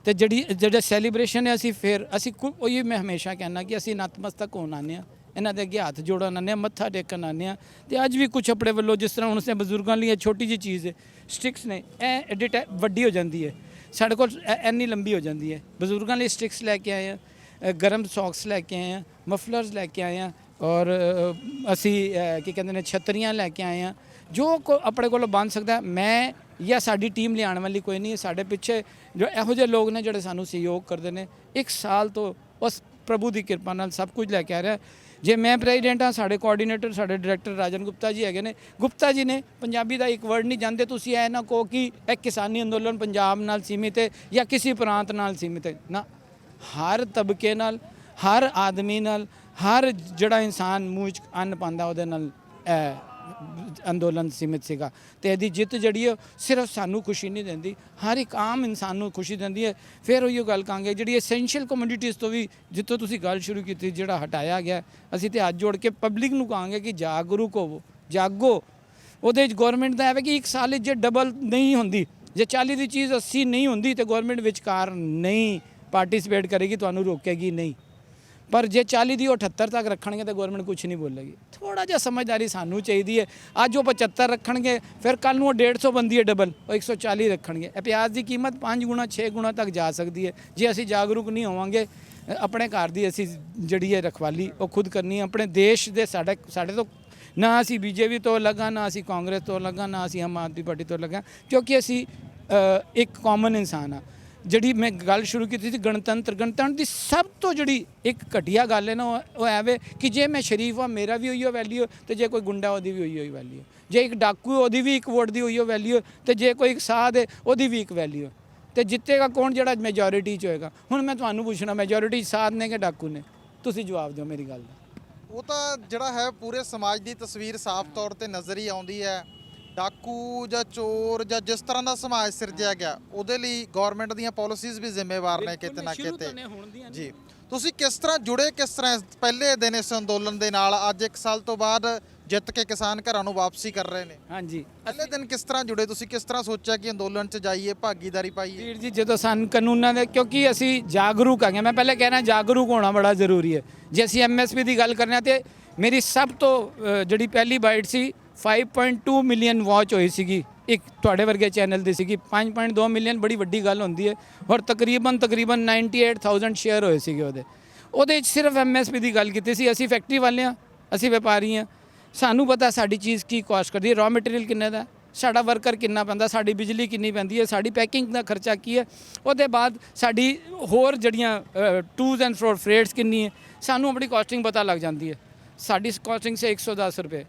ਤੇ ਜਿਹੜਾ ਸੈਲੀਬ੍ਰੇਸ਼ਨ ਹੈ ਅਸੀਂ ਉਹੀ ਮੈਂ ਹਮੇਸ਼ਾ ਕਹਿੰਦਾ ਕਿ ਅਸੀਂ ਨਤਮਸਤਕ ਹੋਣ ਆਉਂਦੇ ਹਾਂ, ਇਹਨਾਂ ਦੇ ਅੱਗੇ ਹੱਥ ਜੋੜਨ ਆਉਂਦੇ ਹਾਂ, ਮੱਥਾ ਟੇਕਣ ਆਉਂਦੇ ਹਾਂ। ਤੇ ਅੱਜ ਵੀ ਕੁਝ ਆਪਣੇ ਵੱਲੋਂ ਜਿਸ ਤਰ੍ਹਾਂ ਹੁਣ ਸੇ ਬਜ਼ੁਰਗਾਂ ਲਈ ਇਹ ਛੋਟੀ ਜਿਹੀ ਚੀਜ਼ ਹੈ, ਸਟਿਕਸ ਨੇ, ਇਹ ਐਡੀ ਵੱਡੀ ਹੋ ਜਾਂਦੀ ਹੈ, ਸਾਡੇ ਕੋਲ ਇੰਨੀ ਲੰਬੀ ਹੋ ਜਾਂਦੀ ਹੈ। ਬਜ਼ੁਰਗਾਂ ਲਈ ਸਟਿਕਸ ਲੈ ਕੇ ਆਏ ਹਾਂ, ਗਰਮ ਸੌਕਸ ਲੈ ਕੇ ਆਏ ਹਾਂ, ਮਫਲਰਸ ਲੈ ਕੇ ਆਏ ਹਾਂ, ਔਰ ਅਸੀਂ ਕੀ ਕਹਿੰਦੇ ਨੇ ਛਤਰੀਆਂ ਲੈ ਕੇ ਆਏ ਹਾਂ। ਜੋ ਆਪਣੇ ਕੋਲੋਂ ਬਣ ਸਕਦਾ, ਮੈਂ ਜਾਂ ਸਾਡੀ ਟੀਮ ਲਿਆਉਣ ਵਾਲੀ ਕੋਈ ਨਹੀਂ ਹੈ। ਸਾਡੇ ਪਿੱਛੇ ਜੋ ਇਹੋ ਜਿਹੇ ਲੋਕ ਨੇ ਜਿਹੜੇ ਸਾਨੂੰ ਸਹਿਯੋਗ ਕਰਦੇ ਨੇ, 1 ਸਾਲ ਤੋਂ ਉਸ ਪ੍ਰਭੂ ਦੀ ਕਿਰਪਾ ਨਾਲ ਸਭ ਕੁਝ ਲੈ ਕੇ ਆ ਰਿਹਾ। ਜੇ ਮੈਂ ਪ੍ਰੈਜ਼ੀਡੈਂਟ ਹਾਂ, ਸਾਡੇ ਕੋਆਰਡੀਨੇਟਰ ਸਾਡੇ ਡਾਇਰੈਕਟਰ ਰਾਜਨ ਗੁਪਤਾ ਜੀ ਹੈਗੇ ਨੇ। ਗੁਪਤਾ ਜੀ ਨੇ ਪੰਜਾਬੀ ਦਾ ਇੱਕ ਵਰਡ ਨਹੀਂ ਜਾਣਦੇ। ਤੁਸੀਂ ਇਹ ਨਾ ਕਹੋ ਕਿ ਇਹ ਕਿਸਾਨੀ ਅੰਦੋਲਨ ਪੰਜਾਬ ਨਾਲ ਸੀਮਿਤ ਹੈ ਜਾਂ ਕਿਸੇ ਪ੍ਰਾਂਤ ਨਾਲ ਸੀਮਿਤ ਹੈ ਨਾ, ਹਰ ਤਬਕੇ ਨਾਲ, ਹਰ ਆਦਮੀ ਨਾਲ, ਹਰ ਜਿਹੜਾ ਇਨਸਾਨ ਮੂੰਹ 'ਚ ਅੰਨ ਪਾਉਂਦਾ ਉਹਦੇ ਨਾਲ ਅੰਦੋਲਨ ਸੀਮਿਤ ਸੀਗਾ। ਤੇ ਇਹਦੀ ਜਿੱਤ ਜਿਹੜੀ ਹੈ ਸਿਰਫ ਸਾਨੂੰ ਖੁਸ਼ੀ ਨਹੀਂ ਦਿੰਦੀ, ਹਰ ਇੱਕ ਆਮ ਇਨਸਾਨ ਨੂੰ ਖੁਸ਼ੀ ਦਿੰਦੀ ਹੈ। ਫਿਰ ਉਹੀ ਗੱਲ ਕਹਾਂਗੇ ਜਿਹੜੀ ਐਸੈਂਸ਼ੀਅਲ ਕਮੋਡਿਟੀਜ਼ ਤੋਂ ਵੀ ਜਿੱਥੋਂ ਤੁਸੀਂ ਗੱਲ ਸ਼ੁਰੂ ਕੀਤੀ ਜਿਹੜਾ ਹਟਾਇਆ ਗਿਆ, ਅਸੀਂ ਤੇ ਹੱਥ ਜੋੜ ਕੇ ਪਬਲਿਕ ਨੂੰ ਕਹਾਂਗੇ ਕਿ ਜਾਗਰੂਕ ਹੋਵੋ, ਜਾਗੋ। ਉਹਦੇ 'ਚ ਗੌਰਮੈਂਟ ਦਾ ਹੈ ਕਿ 1 ਸਾਲ 'ਚ ਜੇ ਡਬਲ ਨਹੀਂ ਹੁੰਦੀ, ਜੇ 40 ਦੀ ਚੀਜ਼ 80 ਨਹੀਂ ਹੁੰਦੀ ਤੇ ਗੌਰਮੈਂਟ ਵਿਚਕਾਰ ਨਹੀਂ ਪਾਰਟਿਸਿਪੇਟ ਕਰੇਗੀ, ਤੁਹਾਨੂੰ ਰੋਕੇਗੀ ਨਹੀਂ। ਪਰ ਜੇ 40 ਦੀ ਉਹ 78 ਤੱਕ ਰੱਖਣਗੇ ਤਾਂ ਗੌਰਮੈਂਟ ਕੁਝ ਨਹੀਂ ਬੋਲੇਗੀ। ਥੋੜਾ ਜਿਹਾ ਸਮਝਦਾਰੀ ਸਾਨੂੰ ਚਾਹੀਦੀ ਹੈ। ਅੱਜ ਉਹ 75 ਰੱਖਣਗੇ, ਫਿਰ ਕੱਲ ਨੂੰ ਉਹ 150 ਬੰਦੀ ਹੈ ਡਬਲ, ਉਹ 140 ਰੱਖਣਗੇ। ਇਹ ਪਿਆਜ਼ ਦੀ ਕੀਮਤ 5 ਗੁਣਾ 6 ਗੁਣਾ ਤੱਕ ਜਾ ਸਕਦੀ ਹੈ ਜੇ ਅਸੀਂ ਜਾਗਰੂਕ ਨਹੀਂ ਹੋਵਾਂਗੇ। ਆਪਣੇ ਘਰ ਦੀ ਅਸੀਂ ਜਿਹੜੀ ਹੈ ਰਖਵਾਲੀ ਉਹ ਖੁਦ ਕਰਨੀ ਹੈ। ਆਪਣੇ ਦੇਸ਼ ਦੇ ਸਾਡੇ ਤੋਂ ਨਾ ਅਸੀਂ ਬੀਜੇਪੀ ਤੋਂ ਲੱਗਾ, ਨਾ ਅਸੀਂ ਕਾਂਗਰਸ ਤੋਂ ਲੱਗਾ, ਨਾ ਅਸੀਂ ਆਮ ਆਦਮੀ ਪਾਰਟੀ ਤੋਂ ਲੱਗਾ, ਕਿਉਂਕਿ ਅਸੀਂ ਇੱਕ ਕਾਮਨ ਇਨਸਾਨ ਆ। ਜਿਹੜੀ ਮੈਂ ਗੱਲ ਸ਼ੁਰੂ ਕੀਤੀ ਸੀ ਗਣਤੰਤਰ ਦੀ ਸਭ ਤੋਂ ਜਿਹੜੀ ਇੱਕ ਘਟੀਆ ਗੱਲ ਹੈ ਨਾ, ਉਹ ਐਵੇਂ ਕਿ ਜੇ ਮੈਂ ਸ਼ਰੀਫ ਹਾਂ ਮੇਰਾ ਵੀ ਉਹੀਓ ਵੈਲਿਊ, ਤੇ ਜੇ ਕੋਈ ਗੁੰਡਾ ਉਹਦੀ ਵੀ ਉਹੀਓ ਵੈਲਿਊ, ਜੇ ਇੱਕ ਡਾਕੂ ਉਹਦੀ ਵੀ 1 ਵੋਟ ਦੀ ਉਹੀਓ ਵੈਲਿਊ, ਤੇ ਜੇ ਕੋਈ ਇੱਕ ਸਾਧ ਹੈ ਉਹਦੀ ਵੀ 1 ਵੈਲਿਊ। ਤੇ ਜਿੱਤੇਗਾ ਕੌਣ? ਜਿਹੜਾ ਮੈਜੋਰਿਟੀ 'ਚ ਹੋਏਗਾ। ਹੁਣ ਮੈਂ ਤੁਹਾਨੂੰ ਪੁੱਛਣਾ, ਮੈਜੋਰਿਟੀ ਸਾਧ ਨੇ ਕਿ ਡਾਕੂ ਨੇ? ਤੁਸੀਂ ਜਵਾਬ ਦਿਓ ਮੇਰੀ ਗੱਲ ਦਾ। ਉਹ ਤਾਂ ਜਿਹੜਾ ਹੈ ਪੂਰੇ ਸਮਾਜ ਦੀ ਤਸਵੀਰ ਸਾਫ਼ ਤੌਰ ਤੇ ਨਜ਼ਰ ਹੀ ਆਉਂਦੀ ਹੈ। ਡਾਕੂ ਜਾਂ ਚੋਰ ਜਾਂ ਜਿਸ ਤਰ੍ਹਾਂ ਦਾ ਸਮਾਜ ਸਿਰਜਿਆ ਗਿਆ, ਉਹਦੇ ਲਈ ਗਵਰਨਮੈਂਟ ਦੀਆਂ ਪਾਲਿਸੀਜ਼ ਵੀ ਜ਼ਿੰਮੇਵਾਰ ਨੇ ਕਿਤੇ ਨਾ ਕਿਤੇ। ਜੀ, ਤੁਸੀਂ ਕਿਸ ਤਰ੍ਹਾਂ ਜੁੜੇ, ਕਿਸ ਤਰ੍ਹਾਂ ਪਹਿਲੇ ਦਿਨ ਇਸ ਅੰਦੋਲਨ ਦੇ ਨਾਲ, ਅੱਜ 1 ਸਾਲ ਤੋਂ ਬਾਅਦ ਜਿੱਤ ਕੇ ਕਿਸਾਨ ਘਰਾਂ ਨੂੰ ਵਾਪਸੀ ਕਰ ਰਹੇ ਨੇ? ਹਾਂਜੀ, ਪਹਿਲੇ ਦਿਨ ਕਿਸ ਤਰ੍ਹਾਂ ਜੁੜੇ ਤੁਸੀਂ? ਕਿਸ ਤਰ੍ਹਾਂ ਸੋਚਿਆ ਕਿ ਅੰਦੋਲਨ 'ਚ ਜਾਈਏ, ਭਾਗੀਦਾਰੀ ਪਾਈਏ? ਵੀਰ ਜੀ, ਜਦੋਂ ਸਾਨੂੰ ਕਾਨੂੰਨਾਂ ਦੇ, ਕਿਉਂਕਿ ਅਸੀਂ ਜਾਗਰੂਕ ਆ ਗਏ, ਮੈਂ ਪਹਿਲੇ ਕਹਿਣਾ ਜਾਗਰੂਕ ਹੋਣਾ ਬੜਾ ਜ਼ਰੂਰੀ ਹੈ। ਜੇ ਅਸੀਂ MSP ਦੀ ਗੱਲ ਕਰਨੇ ਤੇ ਮੇਰੀ ਸਭ ਤੋਂ ਜਿਹੜੀ ਪਹਿਲੀ ਬਾਈਟ ਸੀ 5.2 ਮਿਲੀਅਨ ਵਾਚ ਹੋਈ ਸੀਗੀ, ਇੱਕ ਤੁਹਾਡੇ ਵਰਗੇ ਚੈਨਲ ਦੀ ਸੀਗੀ। 5.2 ਮਿਲੀਅਨ ਬੜੀ ਵੱਡੀ ਗੱਲ ਹੁੰਦੀ ਹੈ। ਔਰ ਤਕਰੀਬਨ 98,000 ਸ਼ੇਅਰ ਹੋਏ ਸੀਗੇ ਉਹਦੇ 'ਚ ਸਿਰਫ MSP ਦੀ ਗੱਲ ਕੀਤੀ ਸੀ। ਅਸੀਂ ਫੈਕਟਰੀ ਵਾਲੇ ਹਾਂ, ਅਸੀਂ ਵਪਾਰੀ ਹਾਂ, ਸਾਨੂੰ ਪਤਾ ਸਾਡੀ ਚੀਜ਼ ਕੀ ਕਾਸਟ ਕਰਦੀ ਹੈ, ਰॉ ਮਟੀਰੀਅਲ ਕਿੰਨੇ ਦਾ, ਸਾਡਾ ਵਰਕਰ ਕਿੰਨਾ ਪੈਂਦਾ, ਸਾਡੀ ਬਿਜਲੀ ਕਿੰਨੀ ਪੈਂਦੀ ਹੈ, ਸਾਡੀ ਪੈਕਿੰਗ ਦਾ ਖਰਚਾ ਕੀ ਹੈ, ਉਹਦੇ ਬਾਅਦ ਸਾਡੀ ਹੋਰ ਜਿਹੜੀਆਂ ਟੂਜ਼ ਐਂਡ ਫਰੋ ਫਰੇਟਸ ਕਿੰਨੀ ਹੈ, ਸਾਨੂੰ ਆਪਣੀ ਕਾਸਟਿੰਗ ਪਤਾ ਲੱਗ ਜਾਂਦੀ ਹੈ। ਸਾਡੀ ਕਾਸਟਿੰਗ ਸੇ 110 ਰੁਪਏ,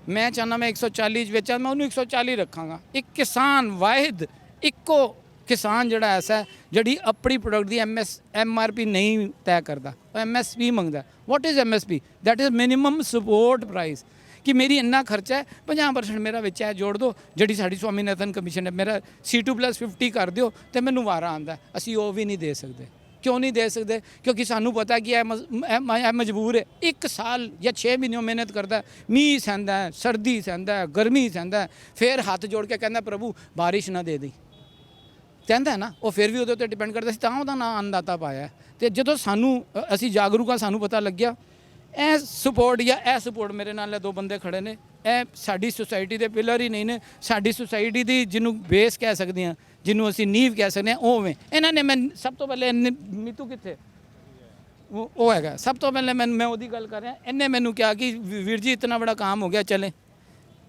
ਮੈਂ ਚਾਹੁੰਦਾ ਮੈਂ 140 ਵੇਚਾਂ, ਮੈਂ ਉਹਨੂੰ 140 ਰੱਖਾਂਗਾ। ਇੱਕ ਕਿਸਾਨ ਵਾਹਿਦ ਇੱਕੋ ਕਿਸਾਨ ਜਿਹੜਾ ਐਸਾ ਹੈ ਜਿਹੜੀ ਆਪਣੀ ਪ੍ਰੋਡਕਟ ਦੀ MRP ਨਹੀਂ ਤੈਅ ਕਰਦਾ, ਉਹ MSP ਮੰਗਦਾ। What is MSP? That is minimum support price. ਕਿ ਮੇਰੀ ਇੰਨਾ ਖਰਚਾ ਹੈ, 50% ਮੇਰਾ ਵਿੱਚ ਹੈ ਜੋੜ ਦਿਓ, ਜਿਹੜੀ ਸਾਡੀ ਸਵਾਮੀਨਾਥਨ ਕਮਿਸ਼ਨ ਹੈ, ਮੇਰਾ C2+50 ਕਰ ਦਿਓ, ਤੇ ਮੈਨੂੰ ਵਾਰਾ ਆਉਂਦਾ। ਅਸੀਂ ਉਹ ਵੀ ਨਹੀਂ ਦੇ ਸਕਦੇ। ਕਿਉਂ ਨਹੀਂ ਦੇ ਸਕਦੇ? ਕਿਉਂਕਿ ਸਾਨੂੰ ਪਤਾ ਕਿ ਇਹ ਮਜਬੂਰ ਹੈ। 1 ਸਾਲ ਜਾਂ 6 ਮਹੀਨੇ ਮਿਹਨਤ ਕਰਦਾ, ਮੀਂਹ ਸਹਿੰਦਾ, ਸਰਦੀ ਸਹਿੰਦਾ, ਗਰਮੀ ਸਹਿੰਦਾ, ਫਿਰ ਹੱਥ ਜੋੜ ਕੇ ਕਹਿੰਦਾ ਪ੍ਰਭੂ ਬਾਰਿਸ਼ ਨਾ ਦੇ ਦੇ, ਕਹਿੰਦਾ ਨਾ। ਉਹ ਫਿਰ ਵੀ ਉਹਦੇ ਉੱਤੇ ਡਿਪੈਂਡ ਕਰਦਾ ਸੀ, ਤਾਂ ਉਹਦਾ ਨਾਂ ਅੰਨਦਾਤਾ ਪਾਇਆ। ਤੇ ਜਦੋਂ ਅਸੀਂ ਜਾਗਰੂਕ ਹਾਂ, ਸਾਨੂੰ ਪਤਾ ਲੱਗਿਆ ਇਹ ਸਪੋਰਟ ਜਾਂ ਇਹ ਸਪੋਰਟ, ਮੇਰੇ ਨਾਲ 2 ਬੰਦੇ ਖੜੇ ਨੇ, ਇਹ ਸਾਡੀ ਸੁਸਾਇਟੀ ਦੇ ਪਿਲਰ ਹੀ ਨਹੀਂ ਨੇ, ਸਾਡੀ ਸੁਸਾਇਟੀ ਦੀ ਜਿਹਨੂੰ ਬੇਸ ਕਹਿ ਸਕਦੇ ਹਾਂ, ਜਿਹਨੂੰ ਅਸੀਂ ਨੀਂਵ ਕਹਿ ਸਕਦੇ ਹਾਂ, ਉਵੇਂ ਇਹਨਾਂ ਨੇ। ਮੈਂ ਸਭ ਤੋਂ ਪਹਿਲੇ ਨੀਤੂ ਕਿੱਥੇ, ਉਹ ਹੈਗਾ ਸਭ ਤੋਂ ਪਹਿਲੇ। ਮੈਂ ਉਹਦੀ ਗੱਲ ਕਰ ਰਿਹਾ। ਇਹਨੇ ਮੈਨੂੰ ਕਿਹਾ ਕਿ ਵੀਰ ਜੀ ਇਤਨਾ ਬੜਾ ਕੰਮ ਹੋ ਗਿਆ, ਚਲੇ।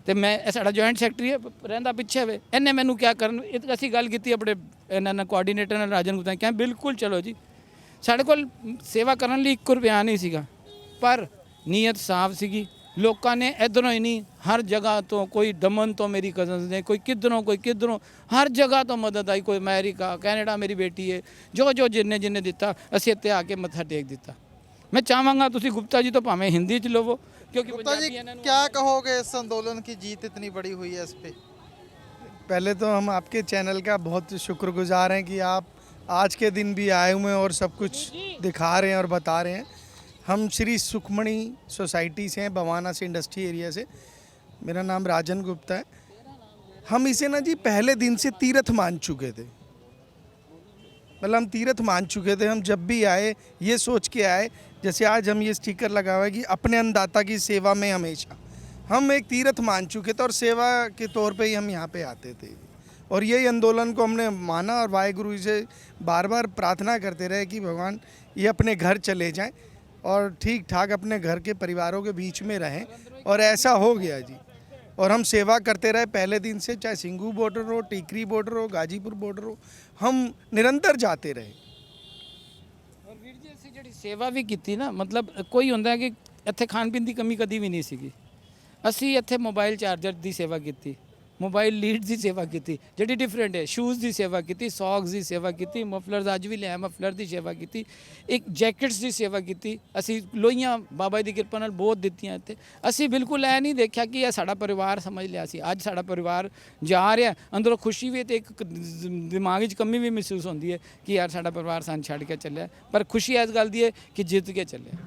ਤੇ ਮੈਂ, ਇਹ ਸਾਡਾ ਜੁਆਇੰਟ ਸੈਕਟਰੀ ਹੈ, ਰਹਿੰਦਾ ਪਿੱਛੇ ਵੇ। ਇਹਨੇ ਮੈਨੂੰ ਕਿਹਾ ਕਰਨ, ਅਸੀਂ ਗੱਲ ਕੀਤੀ ਆਪਣੇ ਇਹਨਾਂ ਨਾਲ ਕੋਆਰਡੀਨੇਟਰ ਨਾਲ, ਰਾਜਨ ਗੁਪਤਾ, ਕਿਹਾ ਬਿਲਕੁਲ ਚਲੋ ਜੀ। ਸਾਡੇ ਕੋਲ ਸੇਵਾ ਕਰਨ ਲਈ 1 ਰੁਪਿਆ ਨਹੀਂ ਸੀਗਾ, ਪਰ ਨੀਅਤ ਸਾਫ਼ ਸੀਗੀ। ਲੋਕਾਂ ਨੇ ਇੱਧਰੋਂ ਹੀ ਨਹੀਂ, ਹਰ ਜਗ੍ਹਾ ਤੋਂ, ਕੋਈ ਦਮਨ ਤੋਂ ਮੇਰੀ ਕਜ਼ਨਸ ਨੇ, ਕੋਈ ਕਿੱਧਰੋਂ, ਹਰ ਜਗ੍ਹਾ ਤੋਂ ਮਦਦ ਆਈ। ਕੋਈ ਅਮਰੀਕਾ, ਕੈਨੇਡਾ ਮੇਰੀ ਬੇਟੀ ਹੈ, ਜੋ ਜਿੰਨੇ ਦਿੱਤਾ, ਅਸੀਂ ਇੱਥੇ ਆ ਕੇ ਮੱਥਾ ਟੇਕ ਦਿੱਤਾ। ਮੈਂ ਚਾਹਾਂਗਾ ਤੁਸੀਂ गुप्ता जी तो भावें हिंदी च लवो क्योंकि गुप्ता जी क्या कहोगे इस आंदोलन की जीत इतनी बड़ी हुई है इस पे? पहले तो हम आपके चैनल का बहुत शुक्रगुजार हैं कि आप आज के दिन भी आए हुए हैं और सब कुछ दिखा रहे हैं और बता रहे हैं। हम श्री सुखमणि सोसाइटी से हैं, बवाना से, इंडस्ट्री एरिया से। मेरा नाम राजन गुप्ता है। हम इसे ना जी पहले दिन से तीर्थ मान चुके थे। मतलब हम तीर्थ मान चुके थे। हम जब भी आए ये सोच के आए, जैसे आज हम ये स्टिकर लगा हुआ है कि अपने अन्नदाता की सेवा में हमेशा, हम एक तीर्थ मान चुके थे और सेवा के तौर पे ही हम यहाँ पे आते थे। और यही आंदोलन को हमने माना और वाहेगुरु से बार बार प्रार्थना करते रहे कि भगवान ये अपने घर चले जाएं और ठीक ठाक अपने घर के परिवारों के बीच में रहें, और ऐसा हो गया जी। और हम सेवा करते रहे पहले दिन से, चाहे सिंघू बॉर्डर हो, टिकरी बॉर्डर हो, गाजीपुर बॉर्डर हो, हम ਨਿਰੰਤਰ ਜਾते ਰਹੇ। ਔਰ ਵੀਰ ਜੀ ਅਸੀਂ ਜਿਹੜੀ ਸੇਵਾ ਵੀ ਕੀਤੀ ਨਾ, ਮਤਲਬ ਕੋਈ ਹੁੰਦਾ ਕਿ ਇੱਥੇ ਖਾਣ ਪੀਣ ਦੀ ਕਮੀ ਕਦੀ ਵੀ ਨਹੀਂ ਸੀਗੀ। ਅਸੀਂ ਇੱਥੇ ਮੋਬਾਈਲ ਚਾਰਜਰ ਦੀ ਸੇਵਾ ਕੀਤੀ, ਮੋਬਾਈਲ ਲੀਡ ਦੀ ਸੇਵਾ ਕੀਤੀ, ਜਿਹੜੀ ਡਿਫਰੈਂਟ ਹੈ, ਸ਼ੂਜ਼ ਦੀ ਸੇਵਾ ਕੀਤੀ, ਸੌਕਸ ਦੀ ਸੇਵਾ ਕੀਤੀ, ਮਫਲਰਸ ਅੱਜ ਵੀ ਲਿਆ, ਮਫਲਰ ਦੀ ਸੇਵਾ ਕੀਤੀ, ਇੱਕ ਜੈਕਟਸ ਦੀ ਸੇਵਾ ਕੀਤੀ। ਅਸੀਂ ਲੋਹੀਆਂ ਬਾਬਾ ਜੀ ਦੀ ਕਿਰਪਾ ਨਾਲ ਬਹੁਤ ਦਿੱਤੀਆਂ ਇੱਥੇ। ਅਸੀਂ ਬਿਲਕੁਲ ਐ ਨਹੀਂ ਦੇਖਿਆ ਕਿ ਇਹ ਸਾਡਾ ਪਰਿਵਾਰ ਸਮਝ ਲਿਆ ਸੀ। ਅੱਜ ਸਾਡਾ ਪਰਿਵਾਰ ਜਾ ਰਿਹਾ, ਅੰਦਰੋਂ ਖੁਸ਼ੀ ਵੀ ਤੇ ਇੱਕ ਦਿਮਾਗ 'ਚ ਕਮੀ ਵੀ ਮਹਿਸੂਸ ਹੁੰਦੀ ਹੈ ਕਿ ਯਾਰ ਸਾਡਾ ਪਰਿਵਾਰ ਸਾਨੂੰ ਛੱਡ ਕੇ ਚੱਲਿਆ, ਪਰ ਖੁਸ਼ੀ ਇਸ ਗੱਲ ਦੀ ਹੈ ਕਿ ਜਿੱਤ ਕੇ ਚੱਲਿਆ।